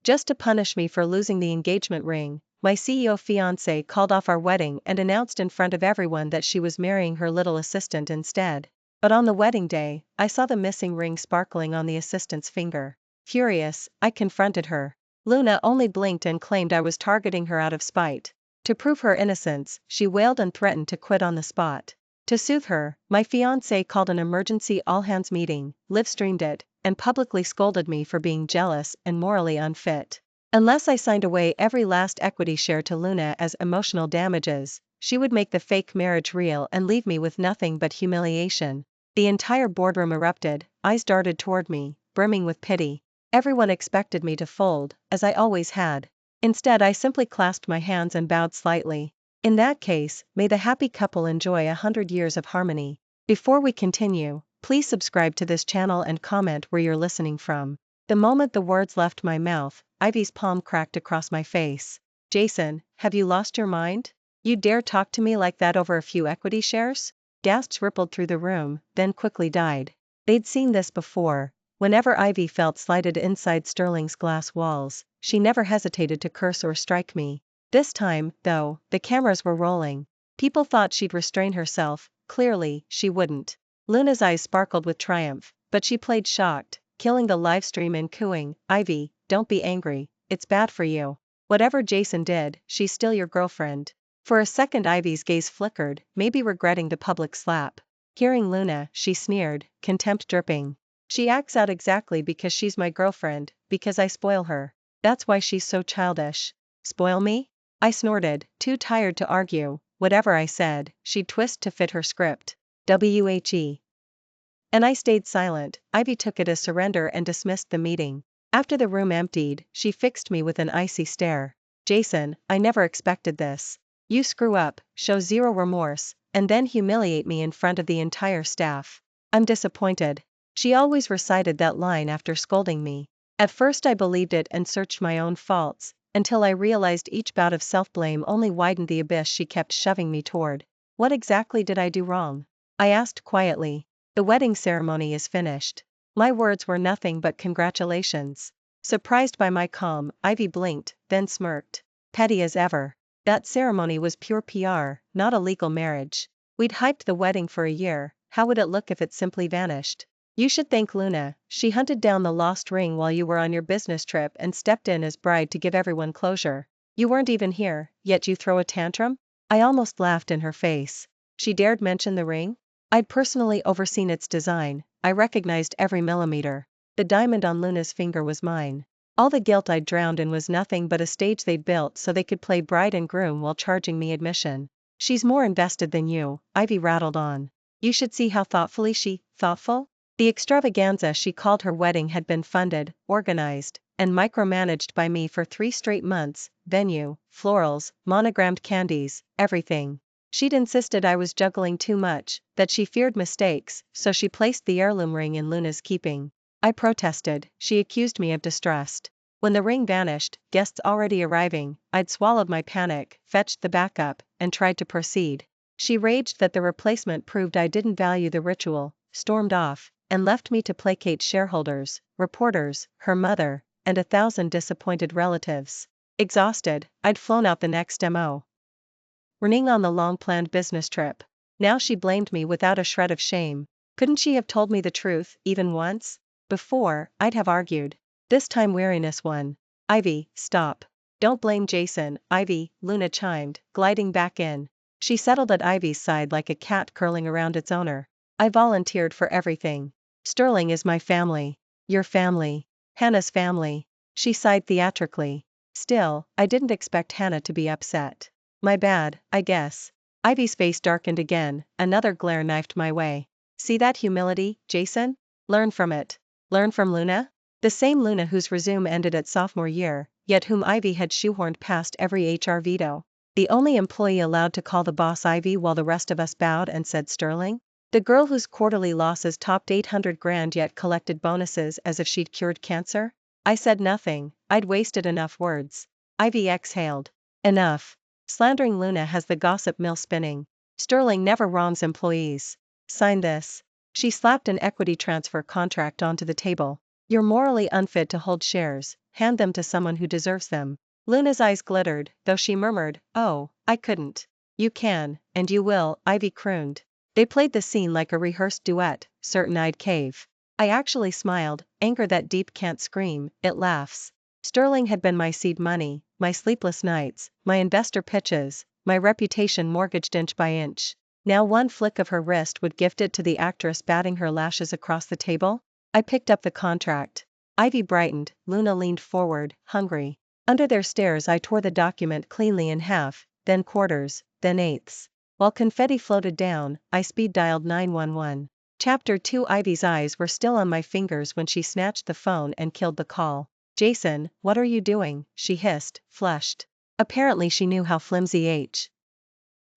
Just to punish me for losing the engagement ring, my CEO fiancé called off our wedding and announced in front of everyone that she was marrying her little assistant instead. But on the wedding day, I saw the missing ring sparkling on the assistant's finger. Furious, I confronted her. Luna only blinked and claimed I was targeting her out of spite. To prove her innocence, she wailed and threatened to quit on the spot. To soothe her, my fiancé called an emergency all-hands meeting, live-streamed it, and publicly scolded me for being jealous and morally unfit. Unless I signed away every last equity share to Luna as emotional damages, she would make the fake marriage real and leave me with nothing but humiliation. The entire boardroom erupted, eyes darted toward me, brimming with pity. Everyone expected me to fold, as I always had. Instead, I simply clasped my hands and bowed slightly. In that case, may the happy couple enjoy 100 years of harmony. Before we continue, please subscribe to this channel and comment where you're listening from. The moment the words left my mouth, Ivy's palm cracked across my face. Jason, have you lost your mind? You dare talk to me like that over a few equity shares? Gasps rippled through the room, then quickly died. They'd seen this before. Whenever Ivy felt slighted inside Sterling's glass walls, she never hesitated to curse or strike me. This time, though, the cameras were rolling. People thought she'd restrain herself. Clearly, she wouldn't. Luna's eyes sparkled with triumph, but she played shocked, killing the live stream and cooing, "Ivy, don't be angry, it's bad for you. Whatever Jason did, she's still your girlfriend." For a second Ivy's gaze flickered, maybe regretting the public slap. Hearing Luna, she sneered, contempt dripping. "She acts out exactly because she's my girlfriend, because I spoil her. That's why she's so childish." "Spoil me?" I snorted, too tired to argue. Whatever I said, she'd twist to fit her script. WHE. And I stayed silent. Ivy took it as surrender and dismissed the meeting. After the room emptied, she fixed me with an icy stare. "Jason, I never expected this. You screw up, show zero remorse, and then humiliate me in front of the entire staff. I'm disappointed." She always recited that line after scolding me. At first I believed it and searched my own faults, until I realized each bout of self-blame only widened the abyss she kept shoving me toward. "What exactly did I do wrong?" I asked quietly. "The wedding ceremony is finished." My words were nothing but congratulations. Surprised by my calm, Ivy blinked, then smirked. Petty as ever. That ceremony was pure PR, not a legal marriage. We'd hyped the wedding for a year. How would it look if it simply vanished? "You should thank Luna. She hunted down the lost ring while you were on your business trip and stepped in as bride to give everyone closure. You weren't even here, yet you throw a tantrum?" I almost laughed in her face. She dared mention the ring? I'd personally overseen its design. I recognized every millimeter. The diamond on Luna's finger was mine. All the guilt I'd drowned in was nothing but a stage they'd built so they could play bride and groom while charging me admission. "She's more invested than you," Ivy rattled on. "You should see how thoughtfully thoughtful? The extravaganza she called her wedding had been funded, organized, and micromanaged by me for 3 straight months, venue, florals, monogrammed candies, everything. She'd insisted I was juggling too much, that she feared mistakes, so she placed the heirloom ring in Luna's keeping. I protested. She accused me of distrust. When the ring vanished, guests already arriving, I'd swallowed my panic, fetched the backup, and tried to proceed. She raged that the replacement proved I didn't value the ritual, stormed off, and left me to placate shareholders, reporters, her mother, and 1,000 disappointed relatives. Exhausted, I'd flown out the next morning on the long-planned business trip. Now she blamed me without a shred of shame. Couldn't she have told me the truth, even once? Before, I'd have argued. This time weariness won. "Ivy, stop. Don't blame Jason, Ivy," Luna chimed, gliding back in. She settled at Ivy's side like a cat curling around its owner. "I volunteered for everything. Sterling is my family. Your family. Hannah's family." She sighed theatrically. Still, I didn't expect Hannah to be upset. "My bad, I guess." Ivy's face darkened again, another glare knifed my way. "See that humility, Jason? Learn from it. Learn from Luna?" The same Luna whose resume ended at sophomore year, yet whom Ivy had shoehorned past every HR veto. The only employee allowed to call the boss Ivy while the rest of us bowed and said Sterling? The girl whose quarterly losses topped 800 grand yet collected bonuses as if she'd cured cancer? I said nothing. I'd wasted enough words. Ivy exhaled. "Enough. Slandering Luna has the gossip mill spinning. Sterling never wrongs employees. Sign this." She slapped an equity transfer contract onto the table. "You're morally unfit to hold shares. hand them to someone who deserves them. Luna's eyes glittered, though she murmured, "Oh, I couldn't." "You can, and you will," Ivy crooned. They played the scene like a rehearsed duet, certain I'd cave. I actually smiled, anger that deep can't scream, it laughs. Sterling had been my seed money, my sleepless nights, my investor pitches, my reputation mortgaged inch by inch. Now one flick of her wrist would gift it to the actress batting her lashes across the table? I picked up the contract. Ivy brightened, Luna leaned forward, hungry. Under their stares I tore the document cleanly in half, then quarters, then eighths. While confetti floated down, I speed dialed 911. Chapter 2. Ivy's eyes were still on my fingers when she snatched the phone and killed the call. "Jason, what are you doing?" she hissed, flushed. Apparently she knew how flimsy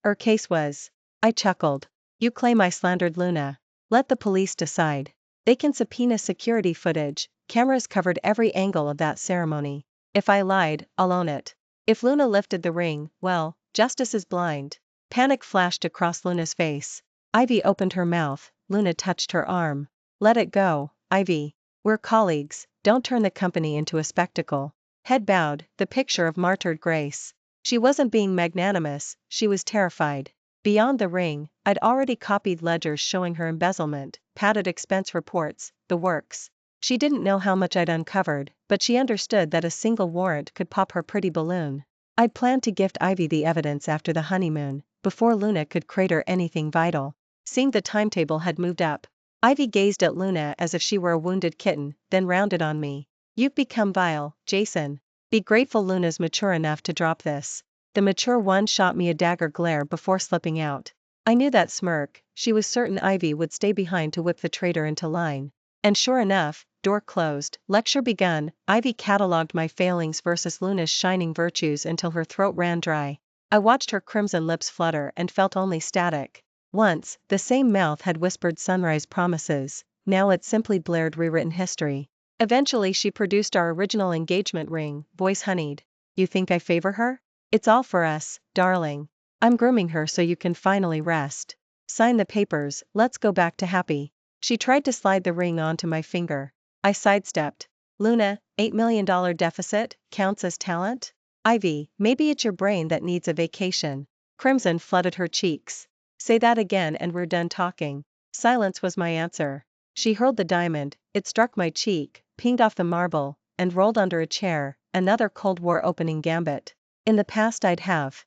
her case was. I chuckled. "You claim I slandered Luna. Let the police decide. They can subpoena security footage, cameras covered every angle of that ceremony. If I lied, I'll own it. If Luna lifted the ring, well, justice is blind." Panic flashed across Luna's face. Ivy opened her mouth, Luna touched her arm. "Let it go, Ivy. We're colleagues, don't turn the company into a spectacle." Head bowed, the picture of martyred grace. She wasn't being magnanimous, she was terrified. Beyond the ring, I'd already copied ledgers showing her embezzlement, padded expense reports, the works. She didn't know how much I'd uncovered, but she understood that a single warrant could pop her pretty balloon. I'd planned to gift Ivy the evidence after the honeymoon, before Luna could crater anything vital. Seeing the timetable had moved up, Ivy gazed at Luna as if she were a wounded kitten, then rounded on me. "You've become vile, Jason. Be grateful Luna's mature enough to drop this." The mature one shot me a dagger glare before slipping out. I knew that smirk, she was certain Ivy would stay behind to whip the traitor into line. And sure enough, door closed, lecture begun, Ivy catalogued my failings versus Luna's shining virtues until her throat ran dry. I watched her crimson lips flutter and felt only static. Once, the same mouth had whispered sunrise promises, now it simply blared rewritten history. Eventually she produced our original engagement ring, voice honeyed. "You think I favor her? It's all for us, darling. I'm grooming her so you can finally rest. Sign the papers, let's go back to happy." She tried to slide the ring onto my finger. I sidestepped. "Luna, $8 million deficit, counts as talent?" "Ivy, maybe it's your brain that needs a vacation." Crimson flooded her cheeks. "Say that again and we're done talking." Silence was my answer. She hurled the diamond, it struck my cheek, pinged off the marble, and rolled under a chair, another Cold War opening gambit. In the past I'd have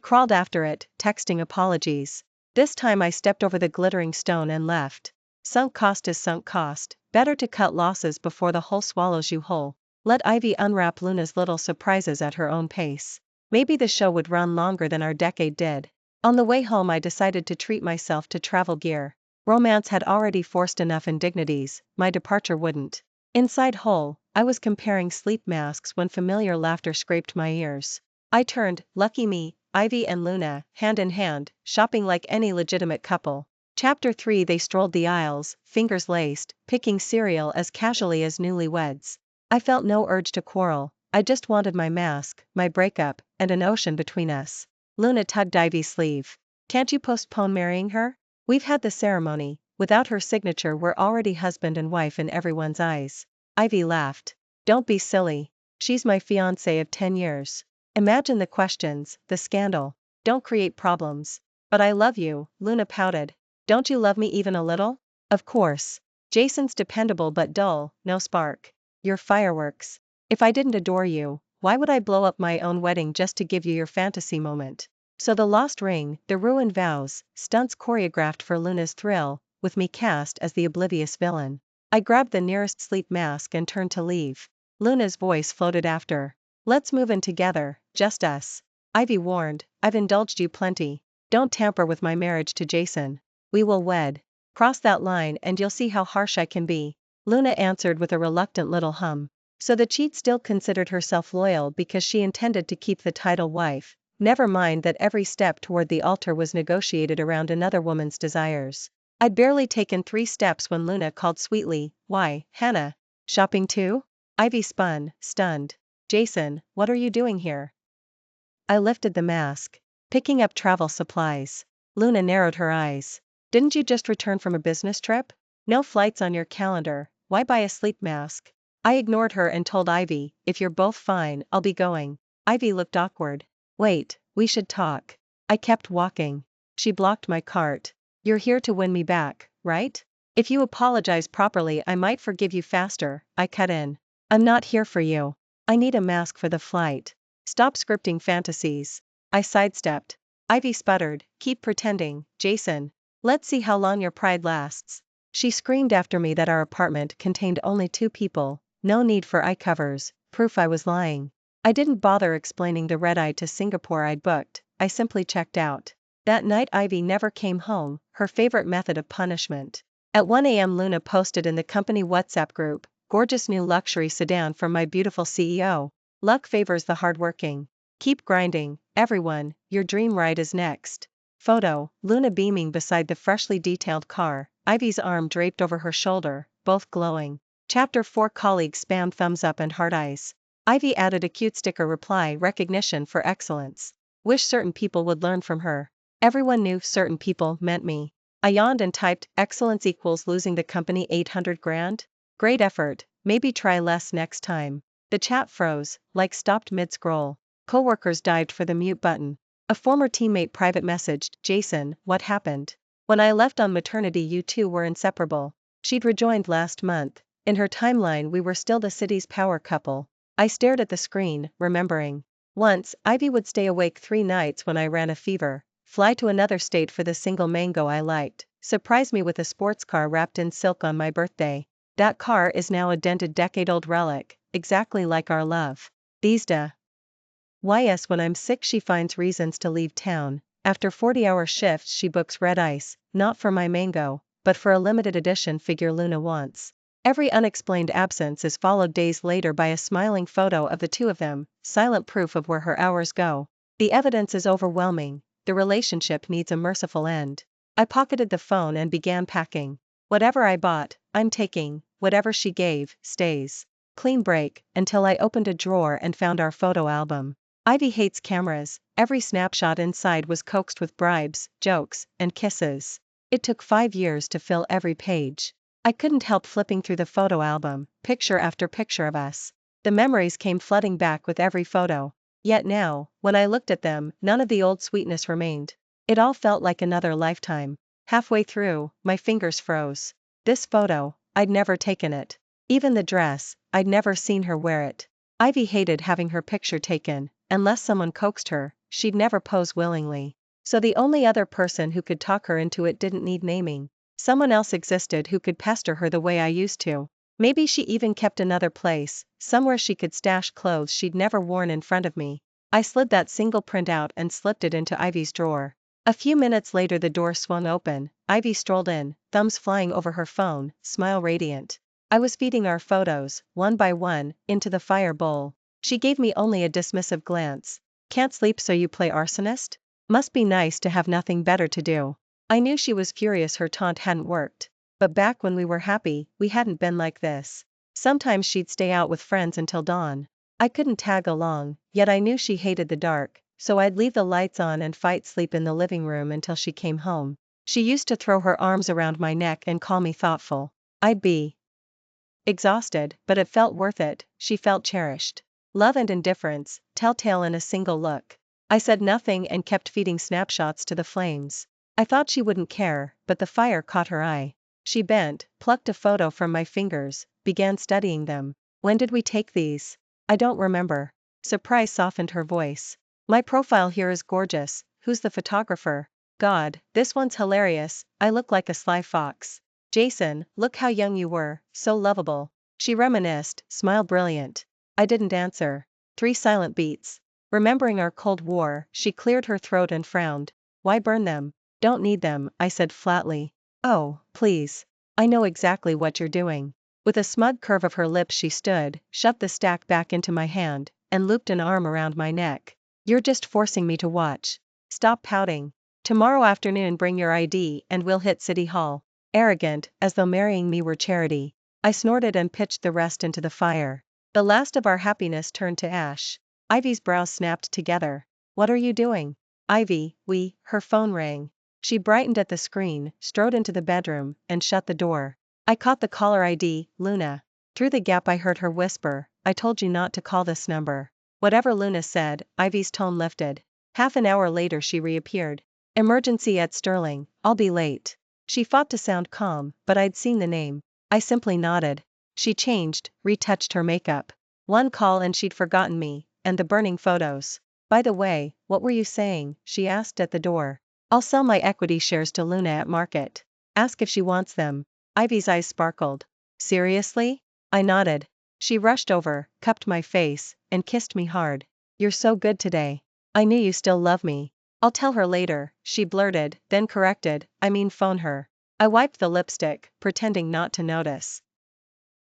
crawled after it, texting apologies. This time I stepped over the glittering stone and left. Sunk cost is sunk cost, better to cut losses before the whole swallows you whole. Let Ivy unwrap Luna's little surprises at her own pace. Maybe the show would run longer than our decade did. On the way home I decided to treat myself to travel gear. Romance had already forced enough indignities, my departure wouldn't. Inside Hull, I was comparing sleep masks when familiar laughter scraped my ears. I turned, lucky me, Ivy and Luna, hand in hand, shopping like any legitimate couple. Chapter 3. They strolled the aisles, fingers laced, picking cereal as casually as newlyweds. I felt no urge to quarrel, I just wanted my mask, my breakup, and an ocean between us. Luna tugged Ivy's sleeve. "Can't you postpone marrying her? We've had the ceremony, without her signature we're already husband and wife in everyone's eyes." Ivy laughed. "Don't be silly. She's my fiancé of 10 years. Imagine the questions, the scandal. Don't create problems." "But I love you," Luna pouted. "Don't you love me even a little?" "Of course. Jason's dependable but dull, no spark. You're fireworks. If I didn't adore you, why would I blow up my own wedding just to give you your fantasy moment?" So the lost ring, the ruined vows, stunts choreographed for Luna's thrill, with me cast as the oblivious villain. I grabbed the nearest sleep mask and turned to leave. Luna's voice floated after. "Let's move in together, just us." Ivy warned, "I've indulged you plenty. Don't tamper with my marriage to Jason. We will wed. Cross that line and you'll see how harsh I can be." Luna answered with a reluctant little hum. So the cheat still considered herself loyal because she intended to keep the title wife. Never mind that every step toward the altar was negotiated around another woman's desires. I'd barely taken 3 steps when Luna called sweetly, "Why, Hannah? Shopping too?" Ivy spun, stunned. "Jason, what are you doing here?" I lifted the mask. "Picking up travel supplies." Luna narrowed her eyes. "Didn't you just return from a business trip? No flights on your calendar, why buy a sleep mask?" I ignored her and told Ivy, if you're both fine, I'll be going. Ivy looked awkward. Wait, we should talk. I kept walking. She blocked my cart. You're here to win me back, right? If you apologize properly, I might forgive you faster, I cut in. I'm not here for you. I need a mask for the flight. Stop scripting fantasies. I sidestepped. Ivy sputtered, keep pretending, Jason. Let's see how long your pride lasts. She screamed after me that our apartment contained only 2 people, no need for eye covers, proof I was lying. I didn't bother explaining the red-eye to Singapore I'd booked, I simply checked out. That night Ivy never came home, her favorite method of punishment. At 1 a.m. Luna posted in the company WhatsApp group, gorgeous new luxury sedan from my beautiful CEO. Luck favors the hardworking. Keep grinding, everyone, your dream ride is next. Photo, Luna beaming beside the freshly detailed car, Ivy's arm draped over her shoulder, both glowing. Chapter 4 Colleagues spam thumbs up and heart eyes. Ivy added a cute sticker reply recognition for excellence. Wish certain people would learn from her. Everyone knew certain people meant me. I yawned and typed, excellence equals losing the company 800 grand? Great effort, maybe try less next time. The chat froze, like stopped mid-scroll. Coworkers dived for the mute button. A former teammate private messaged, Jason, what happened? When I left on maternity you two were inseparable. She'd rejoined last month. In her timeline we were still the city's power couple. I stared at the screen, remembering. Once, Ivy would stay awake 3 nights when I ran a fever, fly to another state for the single mango I liked, surprise me with a sports car wrapped in silk on my birthday. That car is now a dented decade-old relic, exactly like our love. These days, when I'm sick she finds reasons to leave town. After 40-hour shifts she books red ice, not for my mango, but for a limited edition figure Luna wants. Every unexplained absence is followed days later by a smiling photo of the 2 of them, silent proof of where her hours go. The evidence is overwhelming, the relationship needs a merciful end. I pocketed the phone and began packing. Whatever I bought, I'm taking, whatever she gave, stays. Clean break, until I opened a drawer and found our photo album. Ivy hates cameras, every snapshot inside was coaxed with bribes, jokes, and kisses. It took 5 years to fill every page. I couldn't help flipping through the photo album, picture after picture of us. The memories came flooding back with every photo. Yet now, when I looked at them, none of the old sweetness remained. It all felt like another lifetime. Halfway through, my fingers froze. This photo, I'd never taken it. Even the dress, I'd never seen her wear it. Ivy hated having her picture taken. Unless someone coaxed her, she'd never pose willingly. So the only other person who could talk her into it didn't need naming. Someone else existed who could pester her the way I used to. Maybe she even kept another place, somewhere she could stash clothes she'd never worn in front of me. I slid that single print out and slipped it into Ivy's drawer. A few minutes later the door swung open, Ivy strolled in, thumbs flying over her phone, smile radiant. I was feeding our photos, one by one, into the fire bowl. She gave me only a dismissive glance. Can't sleep so you play arsonist? Must be nice to have nothing better to do. I knew she was furious her taunt hadn't worked. But back when we were happy, we hadn't been like this. Sometimes she'd stay out with friends until dawn. I couldn't tag along, yet I knew she hated the dark, so I'd leave the lights on and fight sleep in the living room until she came home. She used to throw her arms around my neck and call me thoughtful. I'd be exhausted, but it felt worth it. She felt cherished. Love and indifference, telltale in a single look. I said nothing and kept feeding snapshots to the flames. I thought she wouldn't care, but the fire caught her eye. She bent, plucked a photo from my fingers, began studying them. When did we take these? I don't remember. Surprise softened her voice. My profile here is gorgeous. Who's the photographer? God, this one's hilarious. I look like a sly fox. Jason, look how young you were, so lovable. She reminisced, smile brilliant. I didn't answer. 3 silent beats. Remembering our Cold War, she cleared her throat and frowned. Why burn them? Don't need them, I said flatly. Oh, please. I know exactly what you're doing. With a smug curve of her lips she stood, shoved the stack back into my hand, and looped an arm around my neck. You're just forcing me to watch. Stop pouting. Tomorrow afternoon bring your ID and we'll hit City Hall. Arrogant, as though marrying me were charity. I snorted and pitched the rest into the fire. The last of our happiness turned to ash. Ivy's brows snapped together. What are you doing? Ivy, her phone rang. She brightened at the screen, strode into the bedroom, and shut the door. I caught the caller ID, Luna. Through the gap I heard her whisper, "I told you not to call this number." Whatever Luna said, Ivy's tone lifted. Half an hour later she reappeared. "Emergency at Sterling, I'll be late." She fought to sound calm, but I'd seen the name. I simply nodded. She changed, retouched her makeup. One call and she'd forgotten me, and the burning photos. "By the way, what were you saying?" she asked at the door. "I'll sell my equity shares to Luna at market. Ask if she wants them." Ivy's eyes sparkled. "Seriously?" I nodded. She rushed over, cupped my face, and kissed me hard. "You're so good today. I knew you still love me." "I'll tell her later," she blurted, then corrected, "I mean phone her." I wiped the lipstick, pretending not to notice.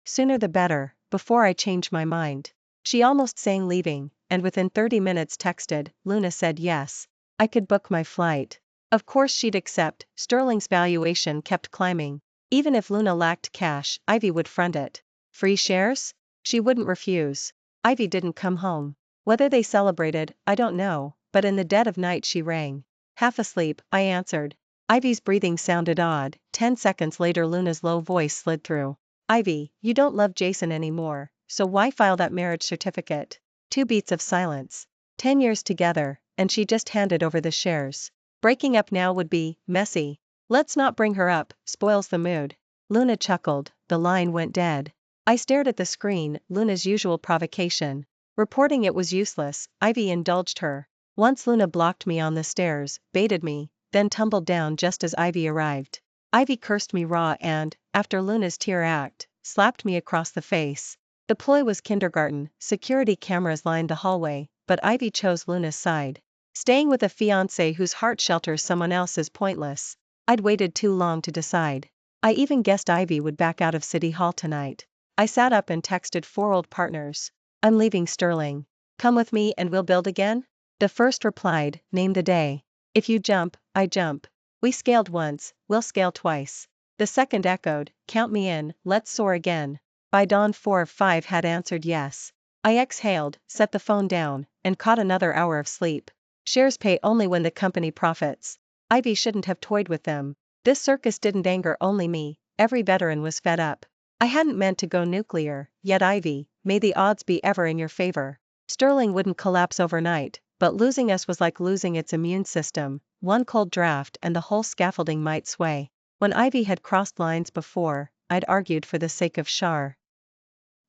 "Sooner the better, before I change my mind." She almost sang leaving, and within 30 minutes texted, "Luna said yes. I could book my flight." Of course she'd accept. Sterling's valuation kept climbing. Even if Luna lacked cash, Ivy would front it. Free shares? She wouldn't refuse. Ivy didn't come home. Whether they celebrated, I don't know, but in the dead of night she rang. Half asleep, I answered. Ivy's breathing sounded odd. 10 seconds later Luna's low voice slid through. "Ivy, you don't love Jason anymore, so why file that marriage certificate?" 2 beats of silence. 10 years together, and she just handed over the shares. Breaking up now would be messy. "Let's not bring her up, spoils the mood." Luna chuckled, the line went dead. I stared at the screen, Luna's usual provocation. Reporting it was useless, Ivy indulged her. Once Luna blocked me on the stairs, baited me, then tumbled down just as Ivy arrived. Ivy cursed me raw and, after Luna's tear act, slapped me across the face. The ploy was kindergarten, security cameras lined the hallway, but Ivy chose Luna's side. Staying with a fiancé whose heart shelters someone else is pointless. I'd waited too long to decide. I even guessed Ivy would back out of City Hall tonight. I sat up and texted 4 old partners. "I'm leaving Sterling. Come with me and we'll build again?" The first replied, "Name the day. If you jump, I jump. We scaled once, we'll scale twice." The second echoed, "Count me in, let's soar again." By dawn 4 of 5 had answered yes. I exhaled, set the phone down, and caught another hour of sleep. Shares pay only when the company profits. Ivy shouldn't have toyed with them. This circus didn't anger only me, every veteran was fed up. I hadn't meant to go nuclear, yet Ivy, may the odds be ever in your favor. Sterling wouldn't collapse overnight, but losing us was like losing its immune system. One cold draft and the whole scaffolding might sway. When Ivy had crossed lines before, I'd argued for the sake of Shar.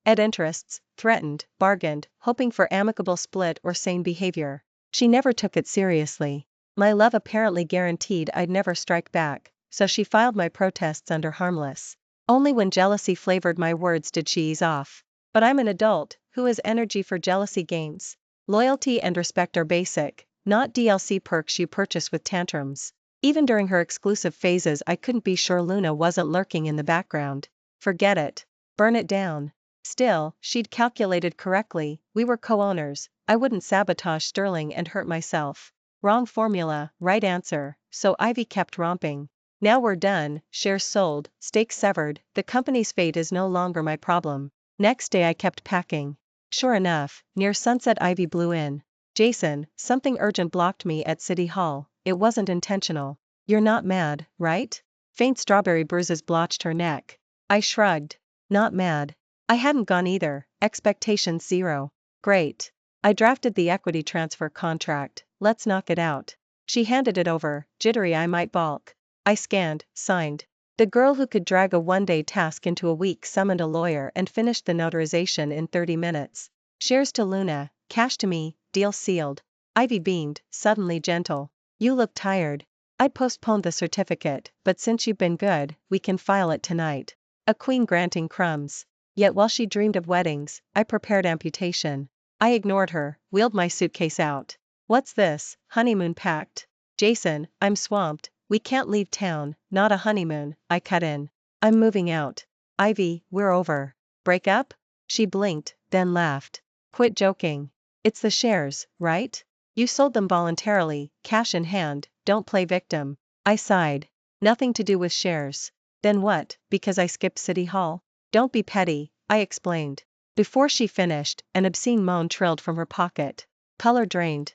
Ed interests, threatened, bargained, hoping for amicable split or sane behavior. She never took it seriously. My love apparently guaranteed I'd never strike back, so she filed my protests under harmless. Only when jealousy flavored my words did she ease off. But I'm an adult, who has energy for jealousy games. Loyalty and respect are basic, not DLC perks you purchase with tantrums. Even during her exclusive phases I couldn't be sure Luna wasn't lurking in the background. Forget it. Burn it down. Still, she'd calculated correctly, we were co-owners, I wouldn't sabotage Sterling and hurt myself. Wrong formula, right answer, so Ivy kept romping. Now we're done, shares sold, stakes severed, the company's fate is no longer my problem. Next day I kept packing. Sure enough, near sunset Ivy blew in. "Jason, something urgent blocked me at City Hall, it wasn't intentional." "You're not mad, right?" Faint strawberry bruises blotched her neck. I shrugged. Not mad. I hadn't gone either, expectations zero. Great. I drafted the equity transfer contract, let's knock it out. She handed it over, jittery I might balk. I scanned, signed. The girl who could drag a one-day task into a week summoned a lawyer and finished the notarization in 30 minutes. Shares to Luna, cash to me, deal sealed. Ivy beamed, suddenly gentle. "You look tired." I'd postponed the certificate, but since you've been good, we can file it tonight. A queen granting crumbs. Yet while she dreamed of weddings, I prepared amputation. I ignored her, wheeled my suitcase out. "What's this, honeymoon pact?" "Jason, I'm swamped, we can't leave town, not a honeymoon," I cut in. "I'm moving out." "Ivy, we're over." "Break up?" She blinked, then laughed. "Quit joking. It's the shares, right? You sold them voluntarily, cash in hand, don't play victim." I sighed. "Nothing to do with shares." "Then what, because I skipped City Hall?" "Don't be petty," I explained. Before she finished, an obscene moan trilled from her pocket. Color drained.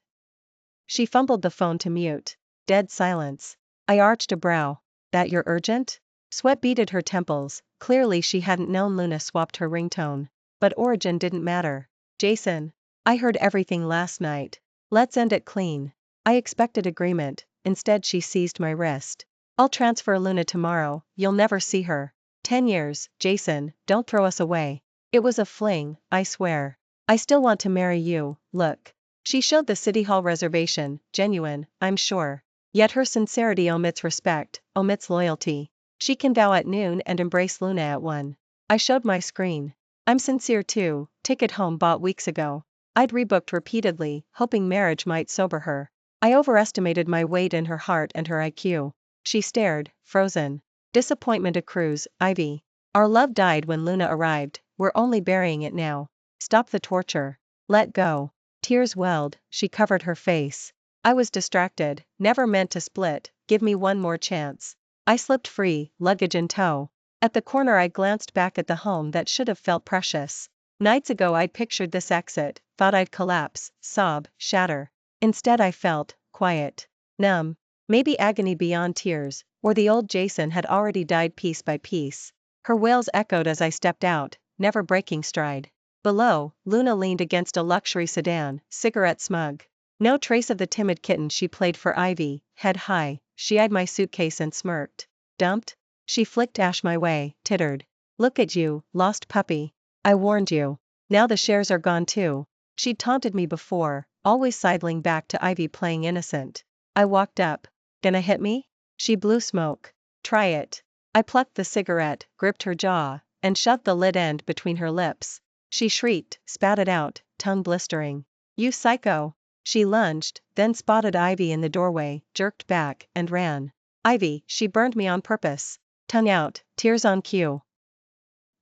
She fumbled the phone to mute. Dead silence. I arched a brow. "That you're urgent?" Sweat beaded her temples, clearly she hadn't known Luna swapped her ringtone. But origin didn't matter. Jason. I heard everything last night. Let's end it clean. I expected agreement, instead she seized my wrist. I'll transfer Luna tomorrow, you'll never see her. 10 years, Jason, don't throw us away. It was a fling, I swear. I still want to marry you, look. She showed the City Hall reservation, genuine, I'm sure. Yet her sincerity omits respect, omits loyalty. She can vow at noon and embrace Luna at 1. I showed my screen. I'm sincere too, ticket home bought weeks ago. I'd rebooked repeatedly, hoping marriage might sober her. I overestimated my weight in her heart and her IQ. She stared, frozen. Disappointment accrues, Ivy. Our love died when Luna arrived, we're only burying it now. Stop the torture. Let go. Tears welled, she covered her face. I was distracted, never meant to split, give me one more chance. I slipped free, luggage in tow. At the corner I glanced back at the home that should have felt precious. Nights ago I'd pictured this exit, thought I'd collapse, sob, shatter. Instead I felt quiet, numb, maybe agony beyond tears, or the old Jason had already died piece by piece. Her wails echoed as I stepped out, never breaking stride. Below, Luna leaned against a luxury sedan, cigarette smug. No trace of the timid kitten she played for Ivy, head high, she eyed my suitcase and smirked. Dumped? She flicked ash my way, tittered. Look at you, lost puppy. I warned you. Now the shares are gone too. She'd taunted me before, always sidling back to Ivy playing innocent. I walked up. Gonna hit me? She blew smoke. Try it. I plucked the cigarette, gripped her jaw, and shoved the lit end between her lips. She shrieked, spat it out, tongue blistering. You psycho. She lunged, then spotted Ivy in the doorway, jerked back, and ran. Ivy, she burned me on purpose. Tongue out, tears on cue.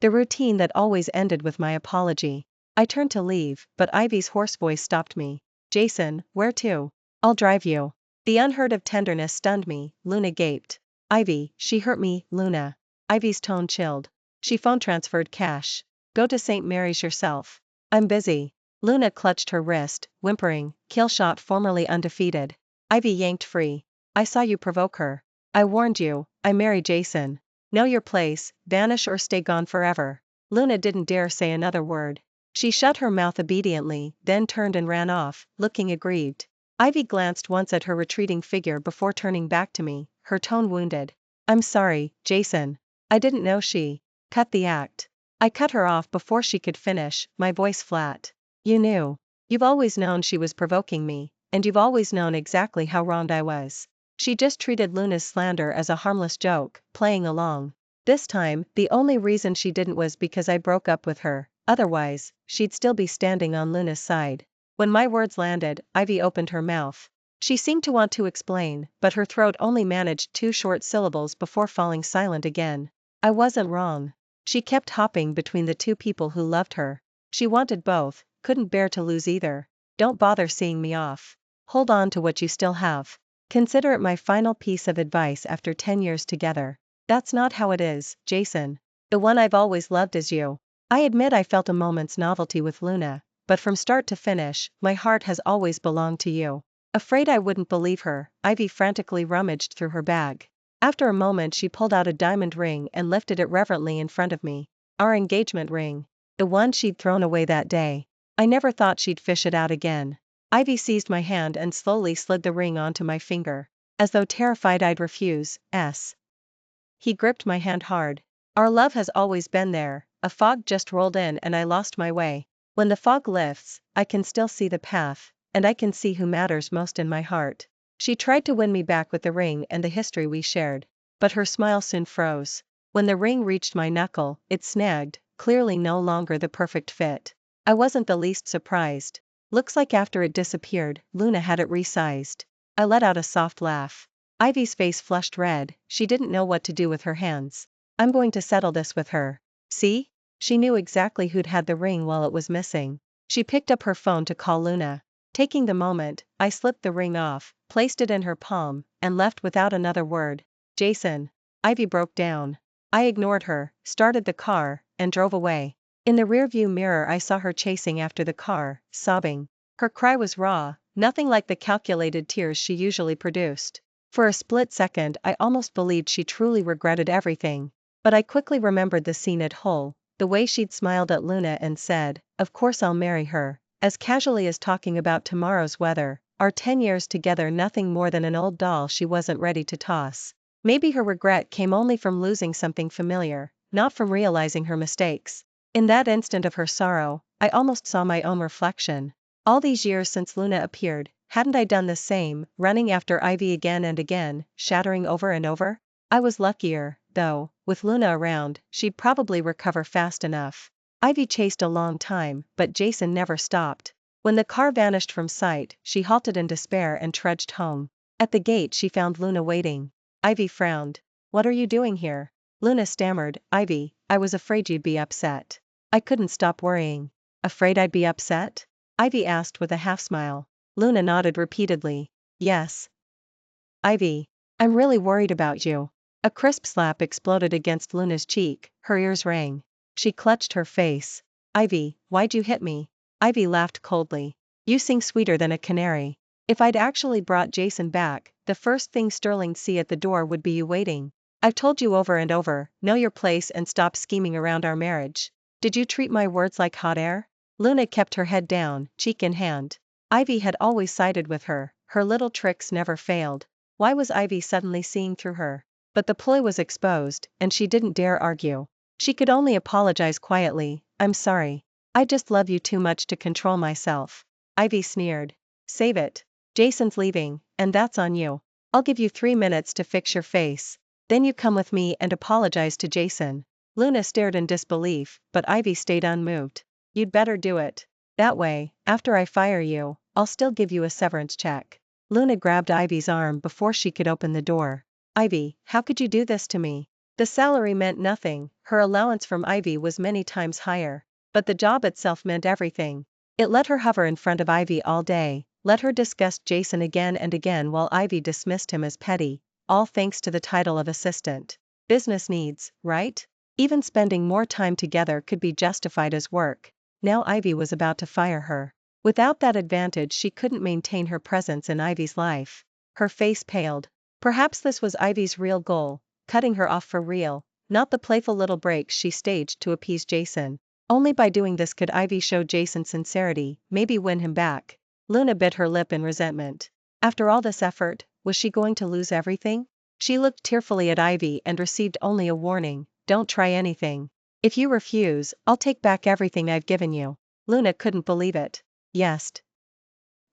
The routine that always ended with my apology. I turned to leave, but Ivy's hoarse voice stopped me. Jason, where to? I'll drive you. The unheard of tenderness stunned me, Luna gaped. Ivy, she hurt me, Luna. Ivy's tone chilled. She phone transferred cash. Go to St. Mary's yourself. I'm busy. Luna clutched her wrist, whimpering, kill shot formerly undefeated. Ivy yanked free. I saw you provoke her. I warned you, I marry Jason. Know your place, vanish or stay gone forever. Luna didn't dare say another word. She shut her mouth obediently, then turned and ran off, looking aggrieved. Ivy glanced once at her retreating figure before turning back to me, her tone wounded. I'm sorry, Jason. I didn't know she. Cut the act. I cut her off before she could finish, my voice flat. You knew. You've always known she was provoking me, and you've always known exactly how wronged I was. She just treated Luna's slander as a harmless joke, playing along. This time, the only reason she didn't was because I broke up with her, otherwise, she'd still be standing on Luna's side. When my words landed, Ivy opened her mouth. She seemed to want to explain, but her throat only managed 2 short syllables before falling silent again. I wasn't wrong. She kept hopping between the 2 people who loved her. She wanted both, couldn't bear to lose either. Don't bother seeing me off. Hold on to what you still have. Consider it my final piece of advice after 10 years together. That's not how it is, Jason. The one I've always loved is you. I admit I felt a moment's novelty with Luna, but from start to finish, my heart has always belonged to you. Afraid I wouldn't believe her, Ivy frantically rummaged through her bag. After a moment she pulled out a diamond ring and lifted it reverently in front of me. Our engagement ring. The one she'd thrown away that day. I never thought she'd fish it out again. Ivy seized my hand and slowly slid the ring onto my finger. As though terrified I'd refuse. He gripped my hand hard. Our love has always been there. A fog just rolled in and I lost my way. When the fog lifts, I can still see the path, and I can see who matters most in my heart. She tried to win me back with the ring and the history we shared. But her smile soon froze. When the ring reached my knuckle, it snagged, clearly no longer the perfect fit. I wasn't the least surprised. Looks like after it disappeared, Luna had it resized. I let out a soft laugh. Ivy's face flushed red, she didn't know what to do with her hands. I'm going to settle this with her. See? She knew exactly who'd had the ring while it was missing. She picked up her phone to call Luna. Taking the moment, I slipped the ring off, placed it in her palm, and left without another word. Jason. Ivy broke down. I ignored her, started the car, and drove away. In the rearview mirror I saw her chasing after the car, sobbing. Her cry was raw, nothing like the calculated tears she usually produced. For a split second I almost believed she truly regretted everything. But I quickly remembered the scene at Hull, the way she'd smiled at Luna and said, "Of course I'll marry her," as casually as talking about tomorrow's weather, our 10 years together nothing more than an old doll she wasn't ready to toss. Maybe her regret came only from losing something familiar, not from realizing her mistakes. In that instant of her sorrow, I almost saw my own reflection. All these years since Luna appeared, hadn't I done the same, running after Ivy again and again, shattering over and over? I was luckier, though, with Luna around, she'd probably recover fast enough. Ivy chased a long time, but Jason never stopped. When the car vanished from sight, she halted in despair and trudged home. At the gate she found Luna waiting. Ivy frowned. "What are you doing here?" Luna stammered, "Ivy, I was afraid you'd be upset." I couldn't stop worrying. "Afraid I'd be upset?" Ivy asked with a half-smile. Luna nodded repeatedly. "Yes. Ivy, I'm really worried about you." A crisp slap exploded against Luna's cheek, her ears rang. She clutched her face. "Ivy, why'd you hit me?" Ivy laughed coldly. "You sing sweeter than a canary. If I'd actually brought Jason back, the first thing Sterling'd see at the door would be you waiting. I've told you over and over, know your place and stop scheming around our marriage. Did you treat my words like hot air?" Luna kept her head down, cheek in hand. Ivy had always sided with her, her little tricks never failed. Why was Ivy suddenly seeing through her? But the ploy was exposed, and she didn't dare argue. She could only apologize quietly. "I'm sorry. I just love you too much to control myself." Ivy sneered. "Save it. Jason's leaving, and that's on you. I'll give you 3 minutes to fix your face. Then you come with me and apologize to Jason." Luna stared in disbelief, but Ivy stayed unmoved. "You'd better do it. That way, after I fire you, I'll still give you a severance check." Luna grabbed Ivy's arm before she could open the door. "Ivy, how could you do this to me?" The salary meant nothing, her allowance from Ivy was many times higher. But the job itself meant everything. It let her hover in front of Ivy all day, let her discuss Jason again and again while Ivy dismissed him as petty, all thanks to the title of assistant. Business needs, right? Even spending more time together could be justified as work. Now Ivy was about to fire her. Without that advantage she couldn't maintain her presence in Ivy's life. Her face paled. Perhaps this was Ivy's real goal, cutting her off for real, not the playful little breaks she staged to appease Jason. Only by doing this could Ivy show Jason sincerity, maybe win him back. Luna bit her lip in resentment. After all this effort, was she going to lose everything? She looked tearfully at Ivy and received only a warning: "Don't try anything. If you refuse, I'll take back everything I've given you." Luna couldn't believe it. Yes.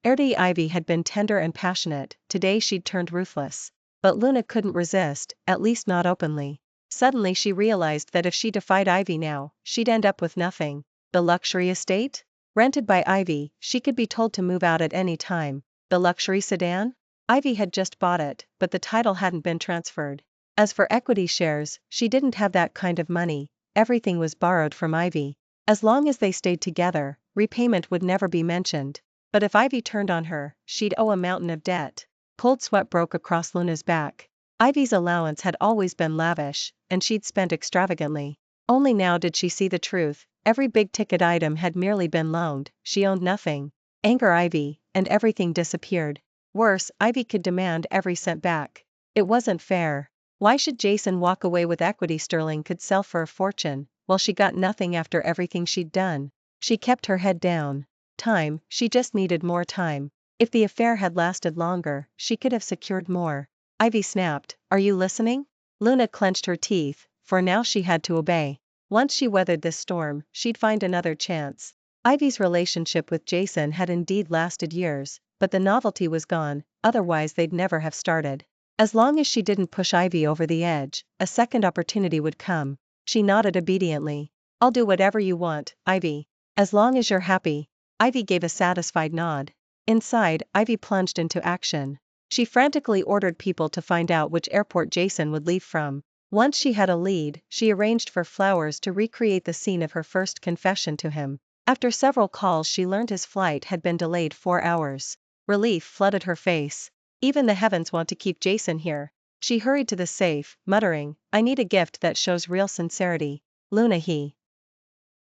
Ivy had been tender and passionate, today she'd turned ruthless. But Luna couldn't resist, at least not openly. Suddenly she realized that if she defied Ivy now, she'd end up with nothing. The luxury estate? Rented by Ivy, she could be told to move out at any time. The luxury sedan? Ivy had just bought it, but the title hadn't been transferred. As for equity shares, she didn't have that kind of money, everything was borrowed from Ivy. As long as they stayed together, repayment would never be mentioned. But if Ivy turned on her, she'd owe a mountain of debt. Cold sweat broke across Luna's back. Ivy's allowance had always been lavish, and she'd spent extravagantly. Only now did she see the truth. Every big-ticket item had merely been loaned, she owned nothing. Anger Ivy, and everything disappeared. Worse, Ivy could demand every cent back. It wasn't fair. Why should Jason walk away with equity Sterling could sell for a fortune, while she got nothing after everything she'd done? She kept her head down. Time, she just needed more time. If the affair had lasted longer, she could have secured more. Ivy snapped, "Are you listening?" Luna clenched her teeth, for now she had to obey. Once she weathered this storm, she'd find another chance. Ivy's relationship with Jason had indeed lasted years, but the novelty was gone, otherwise they'd never have started. As long as she didn't push Ivy over the edge, a second opportunity would come. She nodded obediently. "I'll do whatever you want, Ivy. As long as you're happy." Ivy gave a satisfied nod. Inside, Ivy plunged into action. She frantically ordered people to find out which airport Jason would leave from. Once she had a lead, she arranged for flowers to recreate the scene of her first confession to him. After several calls she learned his flight had been delayed 4 hours. Relief flooded her face. Even the heavens want to keep Jason here. She hurried to the safe, muttering, "I need a gift that shows real sincerity." Luna he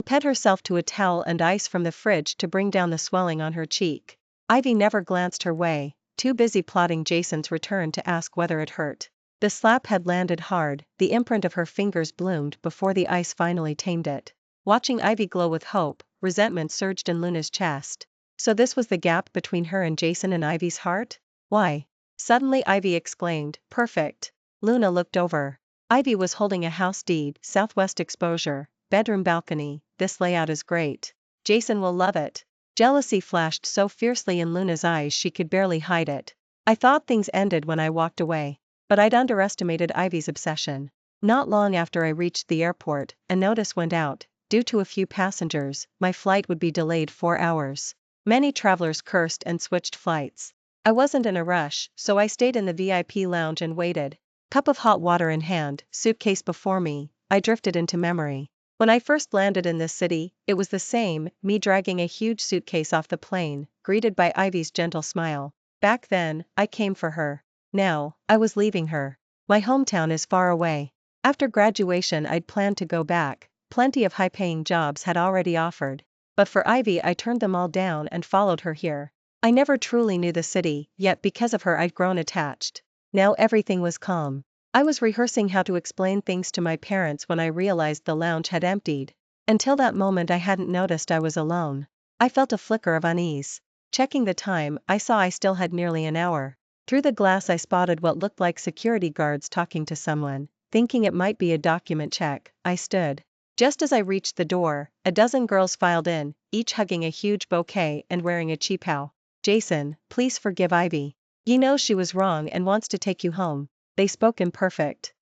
pet herself to a towel and ice from the fridge to bring down the swelling on her cheek. Ivy never glanced her way, too busy plotting Jason's return to ask whether it hurt. The slap had landed hard, the imprint of her fingers bloomed before the ice finally tamed it. Watching Ivy glow with hope, resentment surged in Luna's chest. So this was the gap between her and Jason in Ivy's heart? Why? Suddenly Ivy exclaimed, "Perfect." Luna looked over. Ivy was holding a house deed, southwest exposure, bedroom balcony. "This layout is great. Jason will love it." Jealousy flashed so fiercely in Luna's eyes she could barely hide it. I thought things ended when I walked away. But I'd underestimated Ivy's obsession. Not long after I reached the airport, a notice went out: due to a few passengers, my flight would be delayed 4 hours. Many travelers cursed and switched flights. I wasn't in a rush, so I stayed in the VIP lounge and waited. Cup of hot water in hand, suitcase before me, I drifted into memory. When I first landed in this city, it was the same, me dragging a huge suitcase off the plane, greeted by Ivy's gentle smile. Back then, I came for her. Now, I was leaving her. My hometown is far away. After graduation I'd planned to go back, plenty of high-paying jobs had already offered. But for Ivy I turned them all down and followed her here. I never truly knew the city, yet because of her I'd grown attached. Now everything was calm. I was rehearsing how to explain things to my parents when I realized the lounge had emptied. Until that moment I hadn't noticed I was alone. I felt a flicker of unease. Checking the time, I saw I still had nearly an hour. Through the glass I spotted what looked like security guards talking to someone. Thinking it might be a document check, I stood. Just as I reached the door, a dozen girls filed in, each hugging a huge bouquet and wearing a cheapao. "Jason, please forgive Ivy. You know she was wrong and wants to take you home." They spoke in perfect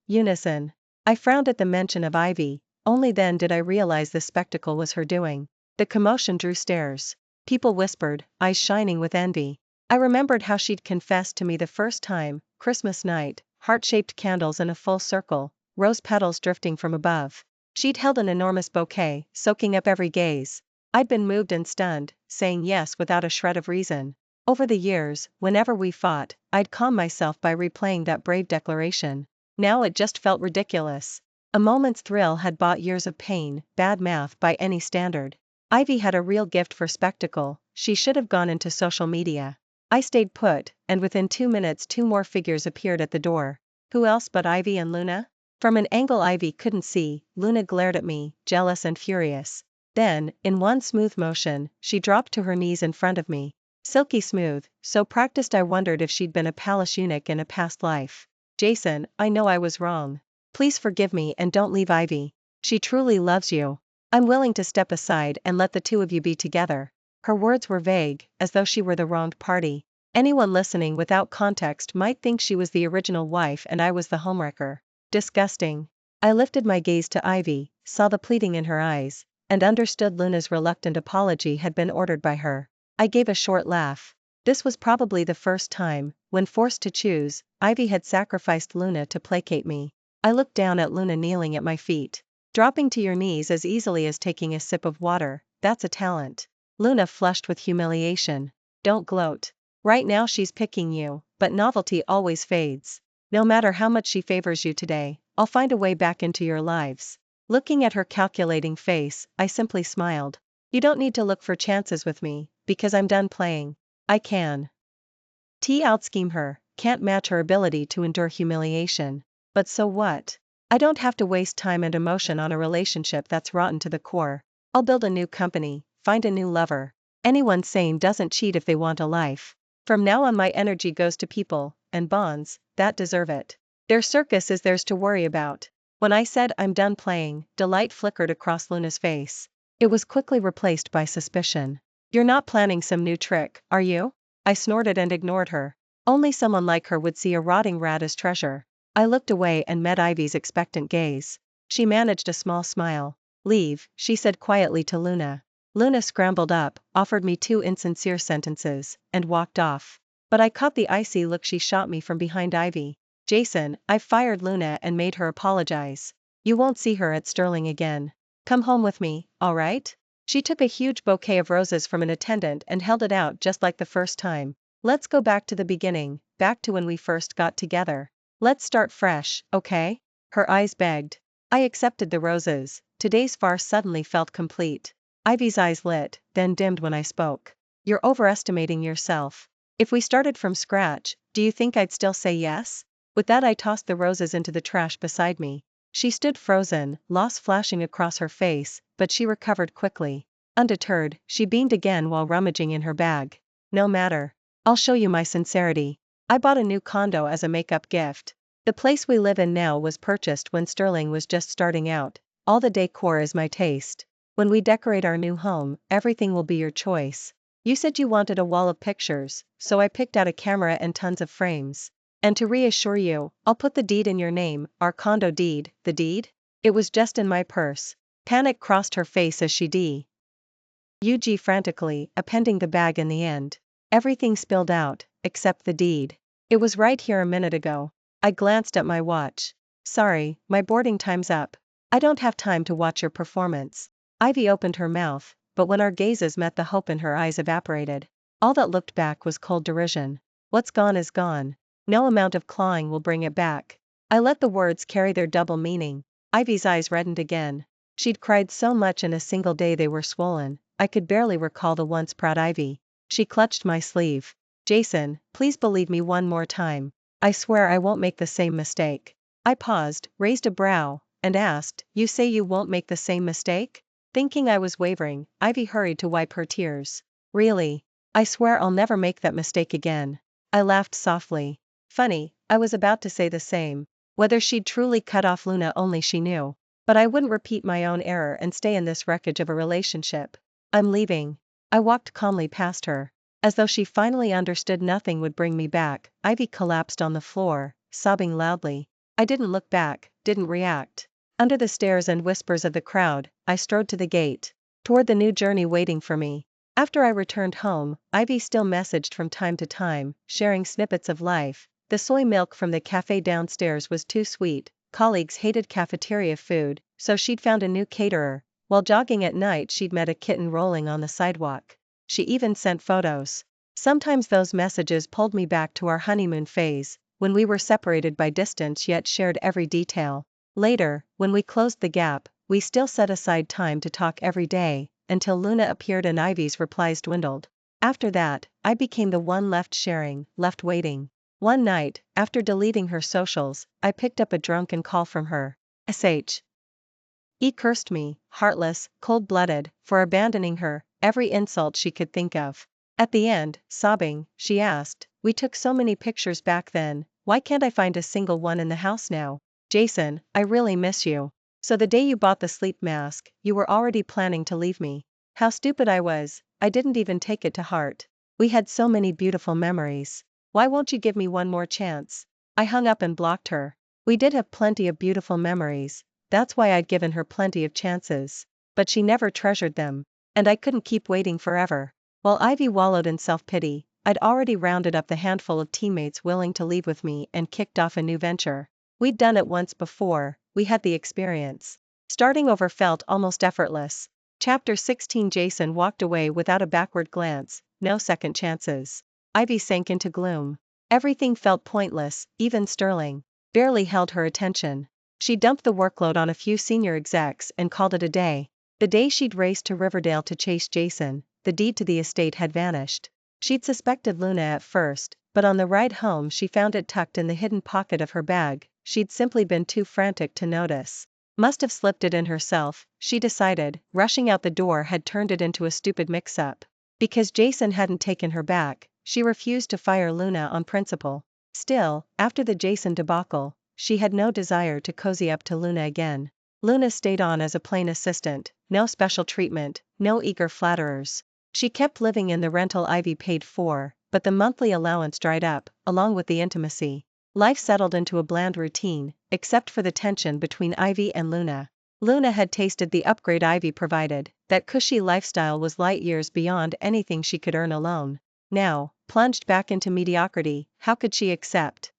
unison. I frowned at the mention of Ivy. Only then did I realize the spectacle was her doing. The commotion drew stares. People whispered, eyes shining with envy. I remembered how she'd confessed to me the first time, Christmas night, heart-shaped candles in a full circle, rose petals drifting from above. She'd held an enormous bouquet, soaking up every gaze. I'd been moved and stunned, saying yes without a shred of reason. Over the years, whenever we fought, I'd calm myself by replaying that brave declaration. Now it just felt ridiculous. A moment's thrill had bought years of pain, bad math by any standard. Ivy had a real gift for spectacle. She should have gone into social media. I stayed put, and within 2 minutes 2 more figures appeared at the door. Who else but Ivy and Luna? From an angle Ivy couldn't see, Luna glared at me, jealous and furious. Then, in one smooth motion, she dropped to her knees in front of me. Silky smooth, so practiced I wondered if she'd been a palace eunuch in a past life. "Jason, I know I was wrong. Please forgive me and don't leave Ivy. She truly loves you. I'm willing to step aside and let the two of you be together." Her words were vague, as though she were the wronged party. Anyone listening without context might think she was the original wife and I was the homewrecker. Disgusting. I lifted my gaze to Ivy, saw the pleading in her eyes, and understood Luna's reluctant apology had been ordered by her. I gave a short laugh. This was probably the first time, when forced to choose, Ivy had sacrificed Luna to placate me. I looked down at Luna kneeling at my feet. Dropping to your knees as easily as taking a sip of water, that's a talent. Luna flushed with humiliation. Don't gloat. Right now she's picking you, but novelty always fades. No matter how much she favors you today, I'll find a way back into your lives. Looking at her calculating face, I simply smiled. You don't need to look for chances with me, because I'm done playing. I can out-scheme her, can't match her ability to endure humiliation. But so what? I don't have to waste time and emotion on a relationship that's rotten to the core. I'll build a new company, find a new lover. Anyone sane doesn't cheat if they want a life. From now on my energy goes to people, and bonds, that deserve it. Their circus is theirs to worry about. When I said I'm done playing, delight flickered across Luna's face. It was quickly replaced by suspicion. You're not planning some new trick, are you? I snorted and ignored her. Only someone like her would see a rotting rat as treasure. I looked away and met Ivy's expectant gaze. She managed a small smile. Leave, she said quietly to Luna. Luna scrambled up, offered me 2 insincere sentences, and walked off. But I caught the icy look she shot me from behind Ivy. Jason, I've fired Luna and made her apologize. You won't see her at Sterling again. Come home with me, alright? She took a huge bouquet of roses from an attendant and held it out just like the first time. Let's go back to the beginning, back to when we first got together. Let's start fresh, okay? Her eyes begged. I accepted the roses. Today's farce suddenly felt complete. Ivy's eyes lit, then dimmed when I spoke. You're overestimating yourself. If we started from scratch, do you think I'd still say yes? With that, I tossed the roses into the trash beside me. She stood frozen, loss flashing across her face, but she recovered quickly. Undeterred, she beamed again while rummaging in her bag. No matter. I'll show you my sincerity. I bought a new condo as a makeup gift. The place we live in now was purchased when Sterling was just starting out. All the decor is my taste. When we decorate our new home, everything will be your choice. You said you wanted a wall of pictures, so I picked out a camera and tons of frames. And to reassure you, I'll put the deed in your name, our condo deed. The deed? It was just in my purse. Panic crossed her face as she UG frantically, appending the bag in the end. Everything spilled out, except the deed. It was right here a minute ago. I glanced at my watch. Sorry, my boarding time's up. I don't have time to watch your performance. Ivy opened her mouth, but when our gazes met, the hope in her eyes evaporated. All that looked back was cold derision. What's gone is gone. No amount of clawing will bring it back. I let the words carry their double meaning. Ivy's eyes reddened again. She'd cried so much in a single day they were swollen. I could barely recall the once proud Ivy. She clutched my sleeve. Jason, please believe me one more time. I swear I won't make the same mistake. I paused, raised a brow, and asked, you say you won't make the same mistake? Thinking I was wavering, Ivy hurried to wipe her tears. Really? I swear I'll never make that mistake again. I laughed softly. Funny, I was about to say the same. Whether she'd truly cut off Luna only she knew. But I wouldn't repeat my own error and stay in this wreckage of a relationship. I'm leaving. I walked calmly past her. As though she finally understood nothing would bring me back, Ivy collapsed on the floor, sobbing loudly. I didn't look back, didn't react. Under the stares and whispers of the crowd, I strode to the gate, toward the new journey waiting for me. After I returned home, Ivy still messaged from time to time, sharing snippets of life. The soy milk from the cafe downstairs was too sweet, colleagues hated cafeteria food, so she'd found a new caterer. While jogging at night, she'd met a kitten rolling on the sidewalk. She even sent photos. Sometimes those messages pulled me back to our honeymoon phase, when we were separated by distance yet shared every detail. Later, when we closed the gap, we still set aside time to talk every day, until Luna appeared and Ivy's replies dwindled. After that, I became the one left sharing, left waiting. One night, after deleting her socials, I picked up a drunken call from her. He cursed me, heartless, cold-blooded, for abandoning her, every insult she could think of. At the end, sobbing, she asked, we took so many pictures back then, why can't I find a single one in the house now? Jason, I really miss you. So the day you bought the sleep mask, you were already planning to leave me. How stupid I was, I didn't even take it to heart. We had so many beautiful memories. Why won't you give me one more chance? I hung up and blocked her. We did have plenty of beautiful memories. That's why I'd given her plenty of chances. But she never treasured them. And I couldn't keep waiting forever. While Ivy wallowed in self-pity, I'd already rounded up the handful of teammates willing to leave with me and kicked off a new venture. We'd done it once before, we had the experience. Starting over felt almost effortless. Chapter 16. Jason walked away without a backward glance, no second chances. Ivy sank into gloom. Everything felt pointless, even Sterling barely held her attention. She dumped the workload on a few senior execs and called it a day. The day she'd raced to Riverdale to chase Jason, the deed to the estate had vanished. She'd suspected Luna at first, but on the ride home she found it tucked in the hidden pocket of her bag. She'd simply been too frantic to notice. Must have slipped it in herself, she decided. Rushing out the door had turned it into a stupid mix-up. Because Jason hadn't taken her back, she refused to fire Luna on principle. Still, after the Jason debacle, she had no desire to cozy up to Luna again. Luna stayed on as a plain assistant, no special treatment, no eager flatterers. She kept living in the rental Ivy paid for, but the monthly allowance dried up, along with the intimacy. Life settled into a bland routine, except for the tension between Ivy and Luna. Luna had tasted the upgrade Ivy provided, that cushy lifestyle was light years beyond anything she could earn alone. Now, plunged back into mediocrity, how could she accept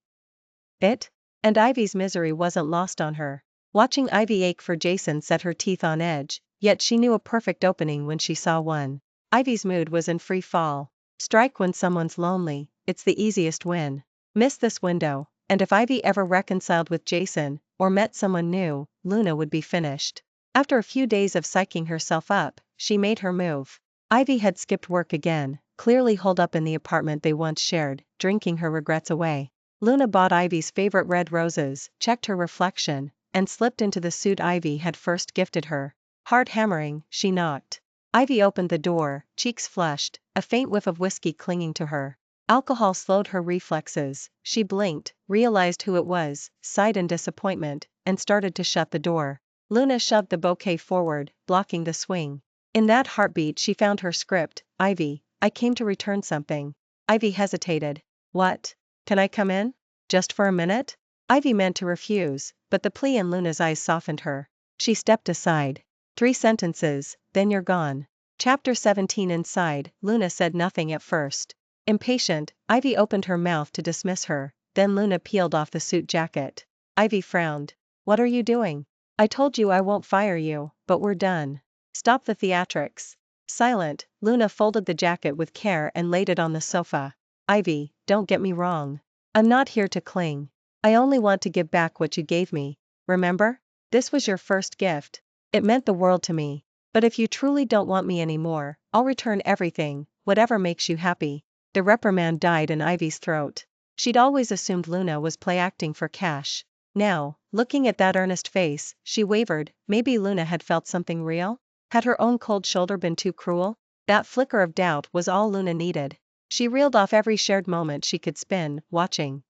it? And Ivy's misery wasn't lost on her. Watching Ivy ache for Jason set her teeth on edge, yet she knew a perfect opening when she saw one. Ivy's mood was in free fall. Strike when someone's lonely, it's the easiest win. Miss this window, and if Ivy ever reconciled with Jason, or met someone new, Luna would be finished. After a few days of psyching herself up, she made her move. Ivy had skipped work again, clearly holed up in the apartment they once shared, drinking her regrets away. Luna bought Ivy's favorite red roses, checked her reflection, and slipped into the suit Ivy had first gifted her. Hard hammering, she knocked. Ivy opened the door, cheeks flushed, a faint whiff of whiskey clinging to her. Alcohol slowed her reflexes. She blinked, realized who it was, sighed in disappointment, and started to shut the door. Luna shoved the bouquet forward, blocking the swing. In that heartbeat she found her script. Ivy, I came to return something. Ivy hesitated. What? Can I come in? Just for a minute? Ivy meant to refuse, but the plea in Luna's eyes softened her. She stepped aside. 3 sentences, then you're gone. Chapter 17. Inside, Luna said nothing at first. Impatient, Ivy opened her mouth to dismiss her, then Luna peeled off the suit jacket. Ivy frowned. What are you doing? I told you I won't fire you, but we're done. Stop the theatrics. Silent, Luna folded the jacket with care and laid it on the sofa. Ivy, don't get me wrong. I'm not here to cling. I only want to give back what you gave me. Remember? This was your first gift. It meant the world to me. But if you truly don't want me anymore, I'll return everything, whatever makes you happy. The reprimand died in Ivy's throat. She'd always assumed Luna was play-acting for cash. Now, looking at that earnest face, she wavered. Maybe Luna had felt something real? Had her own cold shoulder been too cruel? That flicker of doubt was all Luna needed. She reeled off every shared moment she could spin, watching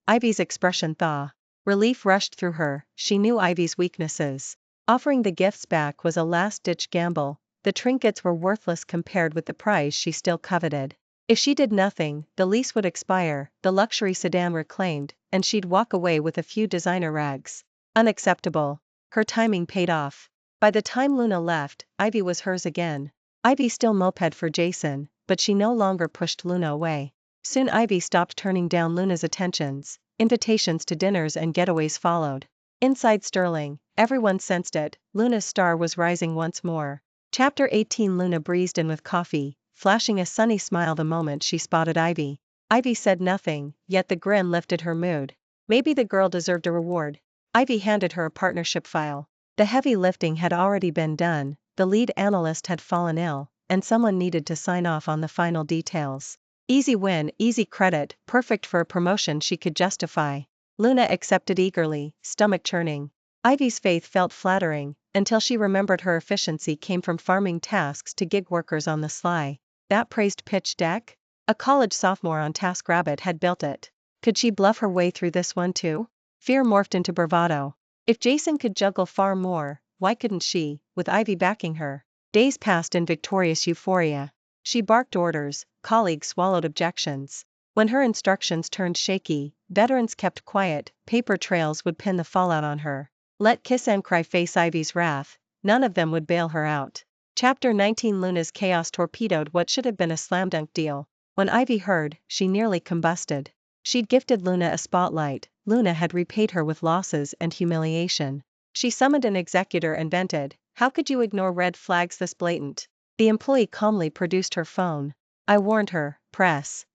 Ivy's expression thaw. Relief rushed through her. She knew Ivy's weaknesses. Offering the gifts back was a last-ditch gamble. The trinkets were worthless compared with the prize she still coveted. If she did nothing, the lease would expire, the luxury sedan reclaimed, and she'd walk away with a few designer rags. Unacceptable. Her timing paid off. By the time Luna left, Ivy was hers again. Ivy still moped for Jason, but she no longer pushed Luna away. Soon Ivy stopped turning down Luna's attentions. Invitations to dinners and getaways followed. Inside Sterling, everyone sensed it. Luna's star was rising once more. Chapter 18. Luna breezed in with coffee, flashing a sunny smile the moment she spotted Ivy. Ivy said nothing, yet the grin lifted her mood. Maybe the girl deserved a reward. Ivy handed her a partnership file. The heavy lifting had already been done, the lead analyst had fallen ill, and someone needed to sign off on the final details. Easy win, easy credit, perfect for a promotion she could justify. Luna accepted eagerly, stomach churning. Ivy's faith felt flattering, until she remembered her efficiency came from farming tasks to gig workers on the sly. That praised pitch deck? A college sophomore on TaskRabbit had built it. Could she bluff her way through this one too? Fear morphed into bravado. If Jason could juggle far more, why couldn't she, with Ivy backing her? Days passed in victorious euphoria. She barked orders, colleagues swallowed objections. When her instructions turned shaky, veterans kept quiet, paper trails would pin the fallout on her. Let kiss and cry face Ivy's wrath, none of them would bail her out. Chapter 19. Luna's chaos torpedoed what should have been a slam dunk deal. When Ivy heard, she nearly combusted. She'd gifted Luna a spotlight, Luna had repaid her with losses and humiliation. She summoned an executor and vented, "How could you ignore red flags this blatant?" The employee calmly produced her phone. "I warned her, press.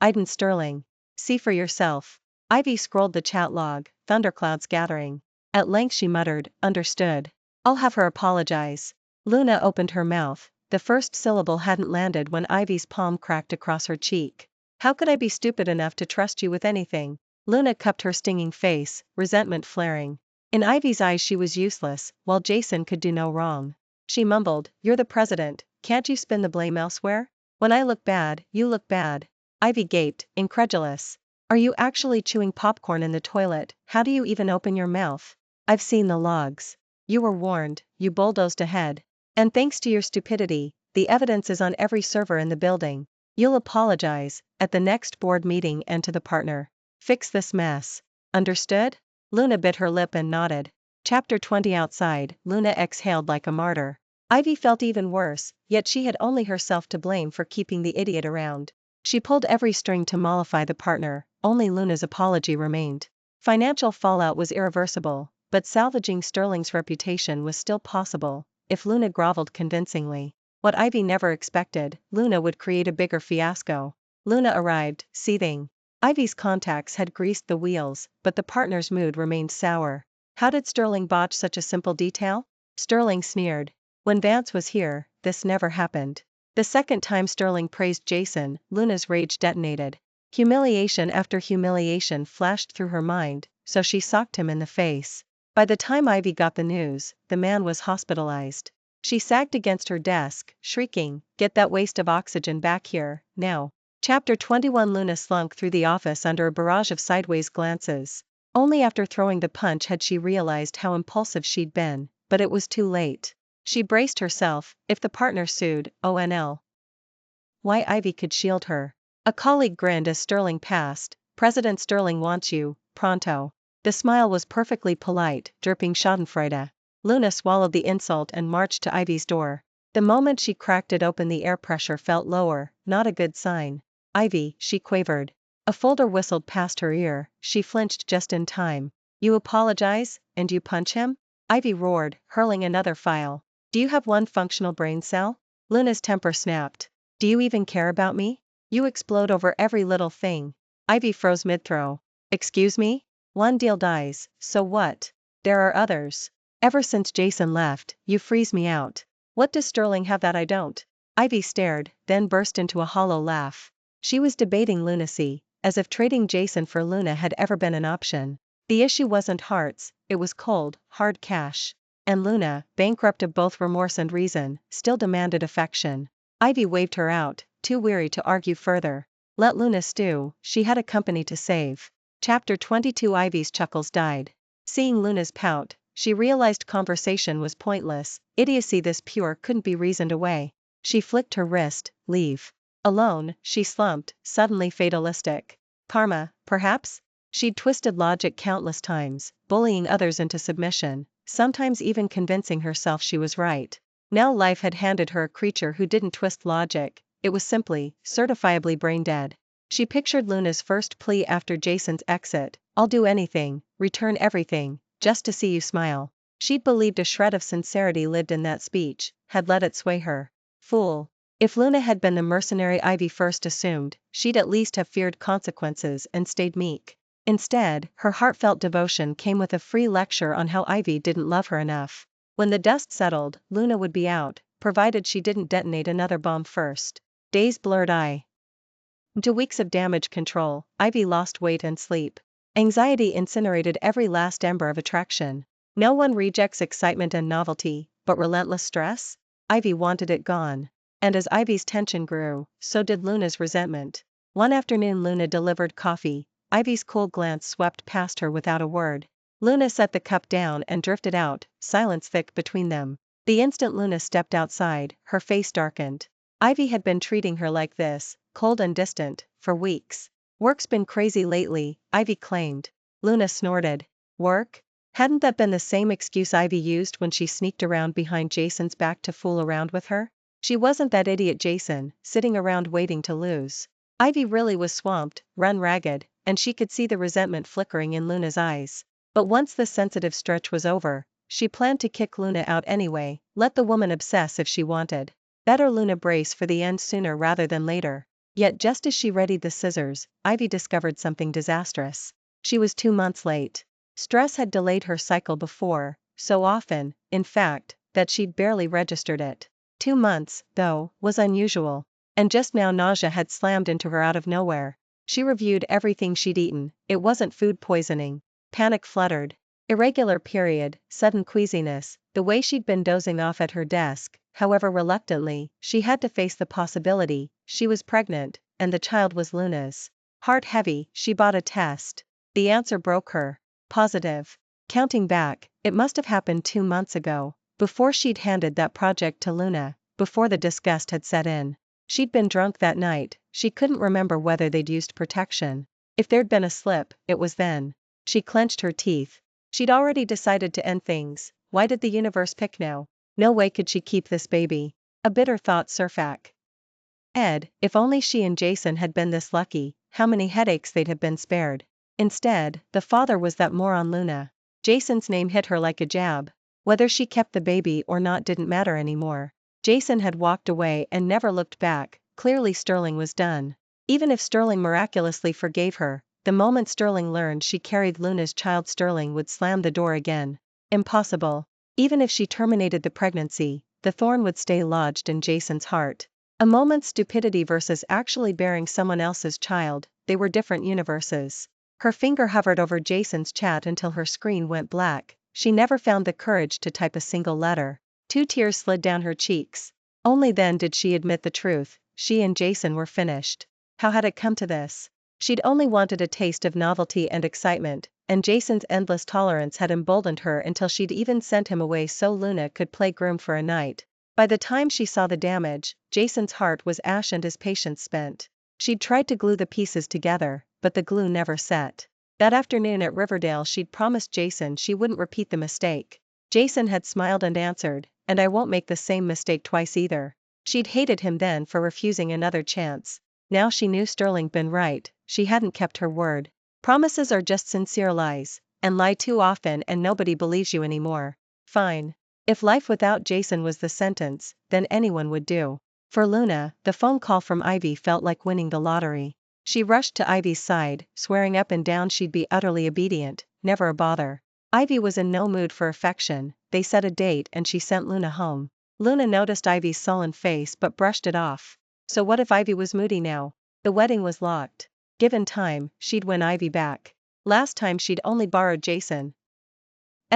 Iden Sterling. See for yourself." Ivy scrolled the chat log, thunderclouds gathering. At length she muttered, "Understood. I'll have her apologize." Luna opened her mouth. The first syllable hadn't landed when Ivy's palm cracked across her cheek. "How could I be stupid enough to trust you with anything?" Luna cupped her stinging face, resentment flaring. In Ivy's eyes she was useless, while Jason could do no wrong. She mumbled, "You're the president, can't you spin the blame elsewhere? When I look bad, you look bad." Ivy gaped, incredulous. "Are you actually chewing popcorn in the toilet? How do you even open your mouth?" "I've seen the logs. You were warned, you bulldozed ahead. And thanks to your stupidity, the evidence is on every server in the building. You'll apologize, at the next board meeting and to the partner. Fix this mess. Understood?" Luna bit her lip and nodded. Chapter 20. Outside, Luna exhaled like a martyr. Ivy felt even worse, yet she had only herself to blame for keeping the idiot around. She pulled every string to mollify the partner, only Luna's apology remained. Financial fallout was irreversible, but salvaging Sterling's reputation was still possible, if Luna groveled convincingly. What Ivy never expected, Luna would create a bigger fiasco. Luna arrived, seething. Ivy's contacts had greased the wheels, but the partner's mood remained sour. How did Sterling botch such a simple detail? Sterling sneered. "When Vance was here, this never happened. The second time Sterling praised Jason, Luna's rage detonated. Humiliation after humiliation flashed through her mind, so she socked him in the face. By the time Ivy got the news, the man was hospitalized. She sagged against her desk, shrieking, "Get that waste of oxygen back here, now." Chapter 21. Luna slunk through the office under a barrage of sideways glances. Only after throwing the punch had she realized how impulsive she'd been, but it was too late. She braced herself. If the partner sued, ONL. Why Ivy could shield her. A colleague grinned as Sterling passed. "President Sterling wants you, pronto." The smile was perfectly polite, dripping schadenfreude. Luna swallowed the insult and marched to Ivy's door. The moment she cracked it open, the air pressure felt lower, not a good sign. "Ivy," she quavered. A folder whistled past her ear. She flinched just in time. "You apologize, and you punch him?" Ivy roared, hurling another file. "Do you have one functional brain cell?" Luna's temper snapped. "Do you even care about me? You explode over every little thing." Ivy froze mid-throw. "Excuse me? One deal dies, so what? There are others. Ever since Jason left, you freeze me out. What does Sterling have that I don't?" Ivy stared, then burst into a hollow laugh. She was debating lunacy, as if trading Jason for Luna had ever been an option. The issue wasn't hearts, it was cold, hard cash. And Luna, bankrupt of both remorse and reason, still demanded affection. Ivy waved her out, too weary to argue further. Let Luna stew, she had a company to save. Chapter 22. Ivy's chuckles died. Seeing Luna's pout, she realized conversation was pointless. Idiocy this pure couldn't be reasoned away. She flicked her wrist. "Leave." Alone, she slumped, suddenly fatalistic. Karma, perhaps? She'd twisted logic countless times, bullying others into submission, sometimes even convincing herself she was right. Now life had handed her a creature who didn't twist logic, it was simply, certifiably brain dead. She pictured Luna's first plea after Jason's exit: "I'll do anything, return everything, just to see you smile." She'd believed a shred of sincerity lived in that speech, had let it sway her. Fool. If Luna had been the mercenary Ivy first assumed, she'd at least have feared consequences and stayed meek. Instead, her heartfelt devotion came with a free lecture on how Ivy didn't love her enough. When the dust settled, Luna would be out, provided she didn't detonate another bomb first. Days blurred into weeks of damage control. Ivy lost weight and sleep. Anxiety incinerated every last ember of attraction. No one rejects excitement and novelty, but relentless stress? Ivy wanted it gone. And as Ivy's tension grew, so did Luna's resentment. One afternoon Luna delivered coffee. Ivy's cool glance swept past her without a word. Luna set the cup down and drifted out, silence thick between them. The instant Luna stepped outside, her face darkened. Ivy had been treating her like this, cold and distant, for weeks. "Work's been crazy lately," Ivy claimed. Luna snorted. "Work?" Hadn't that been the same excuse Ivy used when she sneaked around behind Jason's back to fool around with her? She wasn't that idiot Jason, sitting around waiting to lose. Ivy really was swamped, run ragged, and she could see the resentment flickering in Luna's eyes. But once the sensitive stretch was over, she planned to kick Luna out anyway, let the woman obsess if she wanted. Better Luna brace for the end sooner rather than later. Yet just as she readied the scissors, Ivy discovered something disastrous. She was 2 months late. Stress had delayed her cycle before, so often, in fact, that she'd barely registered it. 2 months, though, was unusual. And just now nausea had slammed into her out of nowhere. She reviewed everything she'd eaten. It wasn't food poisoning. Panic fluttered. Irregular period, sudden queasiness, the way she'd been dozing off at her desk. However reluctantly, she had to face the possibility. She was pregnant, and the child was Luna's. Heart heavy, she bought a test. The answer broke her. Positive. Counting back, it must have happened 2 months ago, before she'd handed that project to Luna, before the disgust had set in. She'd been drunk that night, she couldn't remember whether they'd used protection. If there'd been a slip, it was then. She clenched her teeth. She'd already decided to end things. Why did the universe pick now? No way could she keep this baby. A bitter thought surfaced. If only she and Jason had been this lucky, how many headaches they'd have been spared. Instead, the father was that moron Luna. Jason's name hit her like a jab. Whether she kept the baby or not didn't matter anymore. Jason had walked away and never looked back. Clearly Sterling was done. Even if Sterling miraculously forgave her, the moment Sterling learned she carried Luna's child, Sterling would slam the door again. Impossible. Even if she terminated the pregnancy, the thorn would stay lodged in Jason's heart. A moment's stupidity versus actually bearing someone else's child, they were different universes. Her finger hovered over Jason's chat until her screen went black. She never found the courage to type a single letter. 2 tears slid down her cheeks. Only then did she admit the truth: she and Jason were finished. How had it come to this? She'd only wanted a taste of novelty and excitement, and Jason's endless tolerance had emboldened her until she'd even sent him away so Luna could play groom for a night. By the time she saw the damage, Jason's heart was ash and his patience spent. She'd tried to glue the pieces together, but the glue never set. That afternoon at Riverdale she'd promised Jason she wouldn't repeat the mistake. Jason had smiled and answered, "And I won't make the same mistake twice either." She'd hated him then for refusing another chance. Now she knew Sterling been right, she hadn't kept her word. Promises are just sincere lies, and lie too often and nobody believes you anymore. Fine. If life without Jason was the sentence, then anyone would do. For Luna, the phone call from Ivy felt like winning the lottery. She rushed to Ivy's side, swearing up and down she'd be utterly obedient, never a bother. Ivy was in no mood for affection. They set a date and she sent Luna home. Luna noticed Ivy's sullen face but brushed it off. So what if Ivy was moody now? The wedding was locked. Given time, she'd win Ivy back. Last time she'd only borrowed Jason's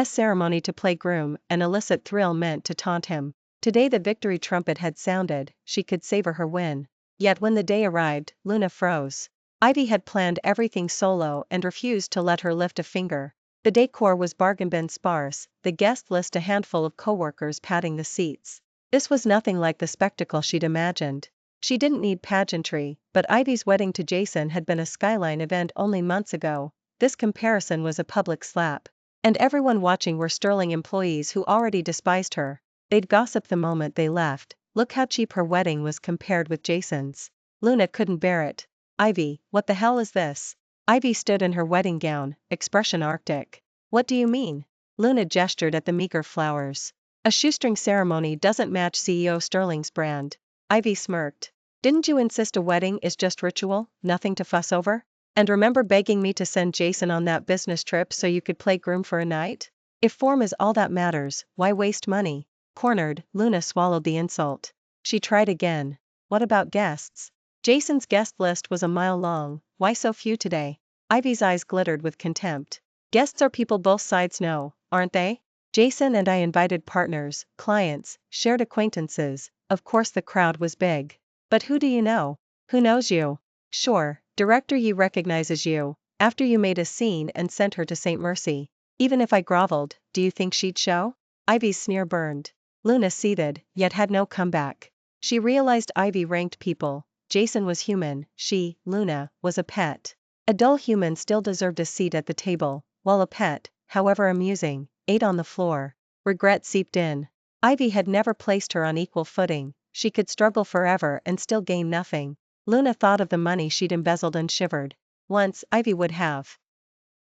ceremony to play groom, an illicit thrill meant to taunt him. Today the victory trumpet had sounded, she could savor her win. Yet when the day arrived, Luna froze. Ivy had planned everything solo and refused to let her lift a finger. The decor was bargain bin sparse, the guest list a handful of coworkers padding the seats. This was nothing like the spectacle she'd imagined. She didn't need pageantry, but Ivy's wedding to Jason had been a skyline event only months ago. This comparison was a public slap. And everyone watching were Sterling employees who already despised her. They'd gossip the moment they left. Look how cheap her wedding was compared with Jason's. Luna couldn't bear it. Ivy, what the hell is this? Ivy stood in her wedding gown, expression arctic. What do you mean? Luna gestured at the meager flowers. A shoestring ceremony doesn't match CEO Sterling's brand. Ivy smirked. Didn't you insist a wedding is just ritual, nothing to fuss over? And remember begging me to send Jason on that business trip so you could play groom for a night? If form is all that matters, why waste money? Cornered, Luna swallowed the insult. She tried again. What about guests? Jason's guest list was a mile long. Why so few today? Ivy's eyes glittered with contempt. Guests are people both sides know, aren't they? Jason and I invited partners, clients, shared acquaintances. Of course the crowd was big. But who do you know? Who knows you? Sure, director Yi recognizes you, after you made a scene and sent her to St. Mercy. Even if I groveled, do you think she'd show? Ivy's sneer burned. Luna seethed, yet had no comeback. She realized Ivy ranked people. Jason was human, she, Luna, was a pet. A dull human still deserved a seat at the table, while a pet, however amusing, ate on the floor. Regret seeped in. Ivy had never placed her on equal footing. She could struggle forever and still gain nothing. Luna thought of the money she'd embezzled and shivered. Once, Ivy would have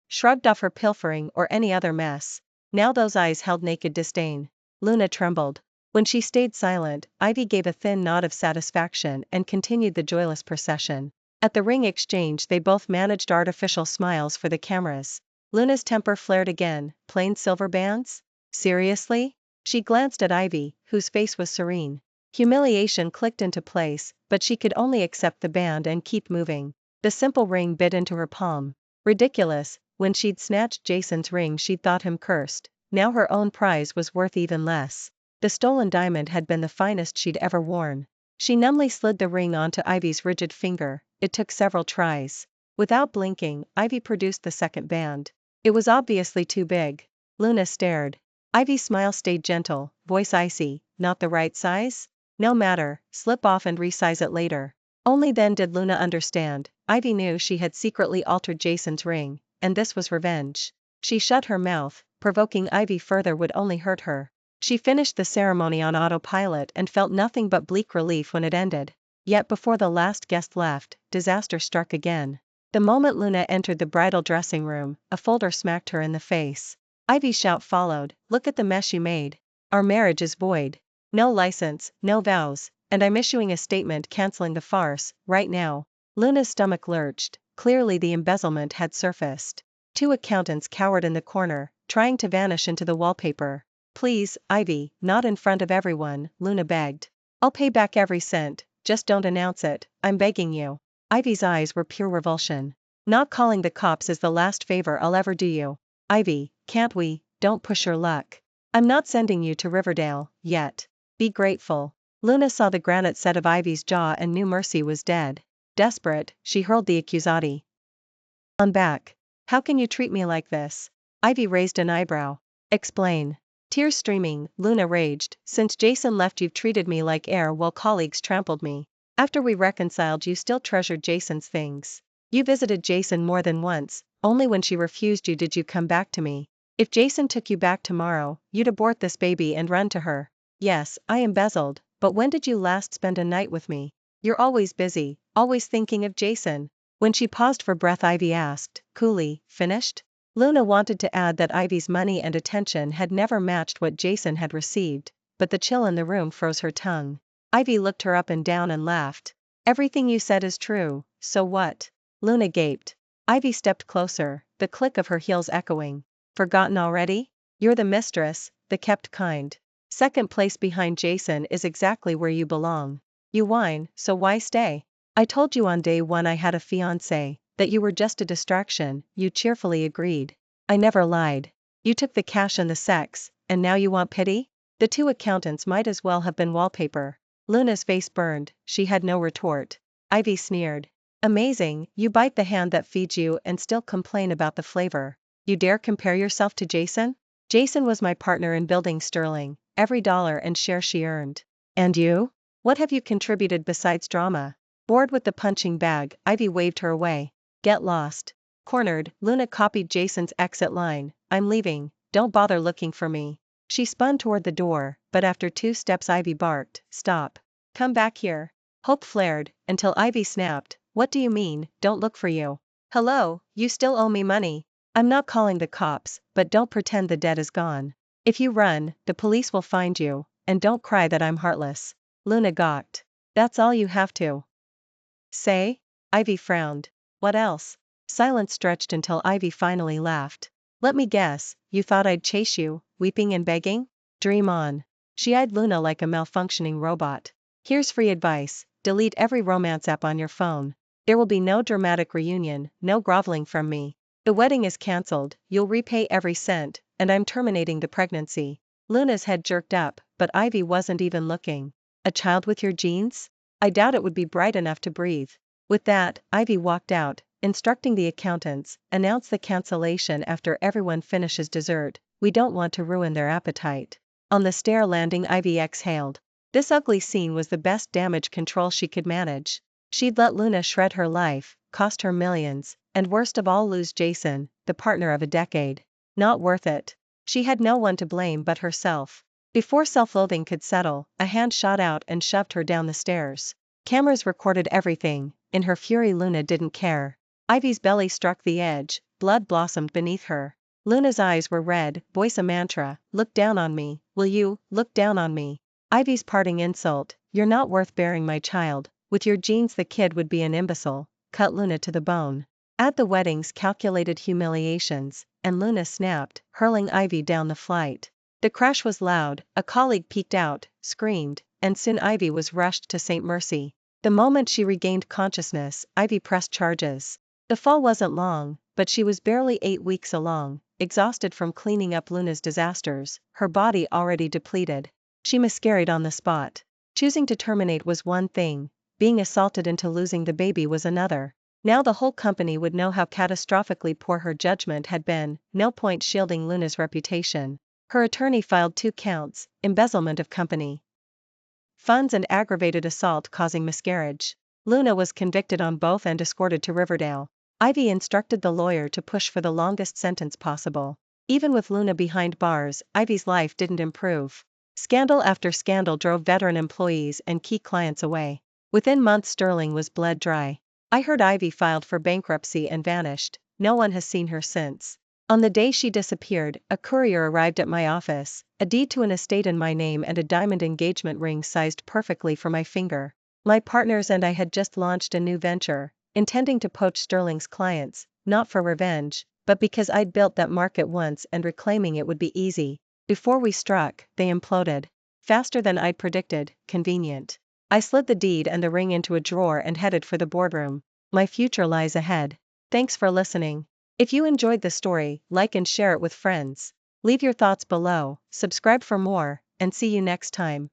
shrugged off her pilfering or any other mess. Now those eyes held naked disdain. Luna trembled. When she stayed silent, Ivy gave a thin nod of satisfaction and continued the joyless procession. At the ring exchange they both managed artificial smiles for the cameras. Luna's temper flared again. Plain silver bands? Seriously? She glanced at Ivy, whose face was serene. Humiliation clicked into place, but she could only accept the band and keep moving. The simple ring bit into her palm. Ridiculous, when she'd snatched Jason's ring she'd thought him cursed. Now her own prize was worth even less. The stolen diamond had been the finest she'd ever worn. She numbly slid the ring onto Ivy's rigid finger. It took several tries. Without blinking, Ivy produced the second band. It was obviously too big. Luna stared. Ivy's smile stayed gentle, voice icy. Not the right size? No matter, slip off and resize it later. Only then did Luna understand. Ivy knew she had secretly altered Jason's ring, and this was revenge. She shut her mouth. Provoking Ivy further would only hurt her. She finished the ceremony on autopilot and felt nothing but bleak relief when it ended. Yet before the last guest left, disaster struck again. The moment Luna entered the bridal dressing room, a folder smacked her in the face. Ivy's shout followed. Look at the mess you made. Our marriage is void. No license, no vows, and I'm issuing a statement canceling the farce, right now. Luna's stomach lurched. Clearly the embezzlement had surfaced. 2 accountants cowered in the corner, trying to vanish into the wallpaper. Please, Ivy, not in front of everyone, Luna begged. I'll pay back every cent, just don't announce it, I'm begging you. Ivy's eyes were pure revulsion. Not calling the cops is the last favor I'll ever do you. Ivy, can't we, don't push your luck. I'm not sending you to Riverdale, yet. Be grateful. Luna saw the granite set of Ivy's jaw and knew Mercy was dead. Desperate, she hurled the accusati on back. How can you treat me like this? Ivy raised an eyebrow. Explain. Tears streaming, Luna raged, since Jason left you've treated me like air while colleagues trampled me. After we reconciled you still treasured Jason's things. You visited Jason more than once, only when she refused you did you come back to me. If Jason took you back tomorrow, you'd abort this baby and run to her. Yes, I embezzled, but when did you last spend a night with me? You're always busy, always thinking of Jason. When she paused for breath Ivy asked, coolly, finished? Luna wanted to add that Ivy's money and attention had never matched what Jason had received, but the chill in the room froze her tongue. Ivy looked her up and down and laughed. Everything you said is true, so what? Luna gaped. Ivy stepped closer, the click of her heels echoing. Forgotten already? You're the mistress, the kept kind. Second place behind Jason is exactly where you belong. You whine, so why stay? I told you on day one I had a fiancé, that you were just a distraction, you cheerfully agreed. I never lied. You took the cash and the sex, and now you want pity? The two accountants might as well have been wallpaper. Luna's face burned, she had no retort. Ivy sneered. Amazing, you bite the hand that feeds you and still complain about the flavor. You dare compare yourself to Jason? Jason was my partner in building Sterling, every dollar and share she earned. And you? What have you contributed besides drama? Bored with the punching bag, Ivy waved her away. Get lost. Cornered, Luna copied Jason's exit line, I'm leaving, don't bother looking for me. She spun toward the door, but after 2 steps Ivy barked, stop. Come back here. Hope flared, until Ivy snapped, what do you mean, don't look for you? Hello, you still owe me money. I'm not calling the cops, but don't pretend the debt is gone. If you run, the police will find you, and don't cry that I'm heartless. Luna gawked. That's all you have to say? Ivy frowned. What else? Silence stretched until Ivy finally laughed. Let me guess, you thought I'd chase you, weeping and begging? Dream on. She eyed Luna like a malfunctioning robot. Here's free advice, delete every romance app on your phone. There will be no dramatic reunion, no groveling from me. The wedding is cancelled, you'll repay every cent, and I'm terminating the pregnancy. Luna's head jerked up, but Ivy wasn't even looking. A child with your genes? I doubt it would be bright enough to breathe. With that, Ivy walked out, instructing the accountants, announce the cancellation after everyone finishes dessert, we don't want to ruin their appetite. On the stair landing Ivy exhaled. This ugly scene was the best damage control she could manage. She'd let Luna shred her life, cost her millions, and worst of all lose Jason, the partner of a decade. Not worth it. She had no one to blame but herself. Before self-loathing could settle, a hand shot out and shoved her down the stairs. Cameras recorded everything. In her fury Luna didn't care. Ivy's belly struck the edge, blood blossomed beneath her. Luna's eyes were red, voice a mantra, look down on me, will you, look down on me. Ivy's parting insult, you're not worth bearing my child, with your genes the kid would be an imbecile, cut Luna to the bone. Add the wedding's calculated humiliations, and Luna snapped, hurling Ivy down the flight. The crash was loud, a colleague peeked out, screamed, and soon Ivy was rushed to St. Mercy. The moment she regained consciousness, Ivy pressed charges. The fall wasn't long, but she was barely 8 weeks along, exhausted from cleaning up Luna's disasters, her body already depleted. She miscarried on the spot. Choosing to terminate was one thing, being assaulted into losing the baby was another. Now the whole company would know how catastrophically poor her judgment had been, no point shielding Luna's reputation. Her attorney filed 2 counts, embezzlement of company funds and aggravated assault causing miscarriage. Luna was convicted on both and escorted to Riverdale. Ivy instructed the lawyer to push for the longest sentence possible. Even with Luna behind bars, Ivy's life didn't improve. Scandal after scandal drove veteran employees and key clients away. Within months Sterling was bled dry. I heard Ivy filed for bankruptcy and vanished. No one has seen her since. On the day she disappeared, a courier arrived at my office, a deed to an estate in my name and a diamond engagement ring sized perfectly for my finger. My partners and I had just launched a new venture, intending to poach Sterling's clients, not for revenge, but because I'd built that market once and reclaiming it would be easy. Before we struck, they imploded. Faster than I'd predicted, convenient. I slid the deed and the ring into a drawer and headed for the boardroom. My future lies ahead. Thanks for listening. If you enjoyed the story, like and share it with friends. Leave your thoughts below, subscribe for more, and see you next time.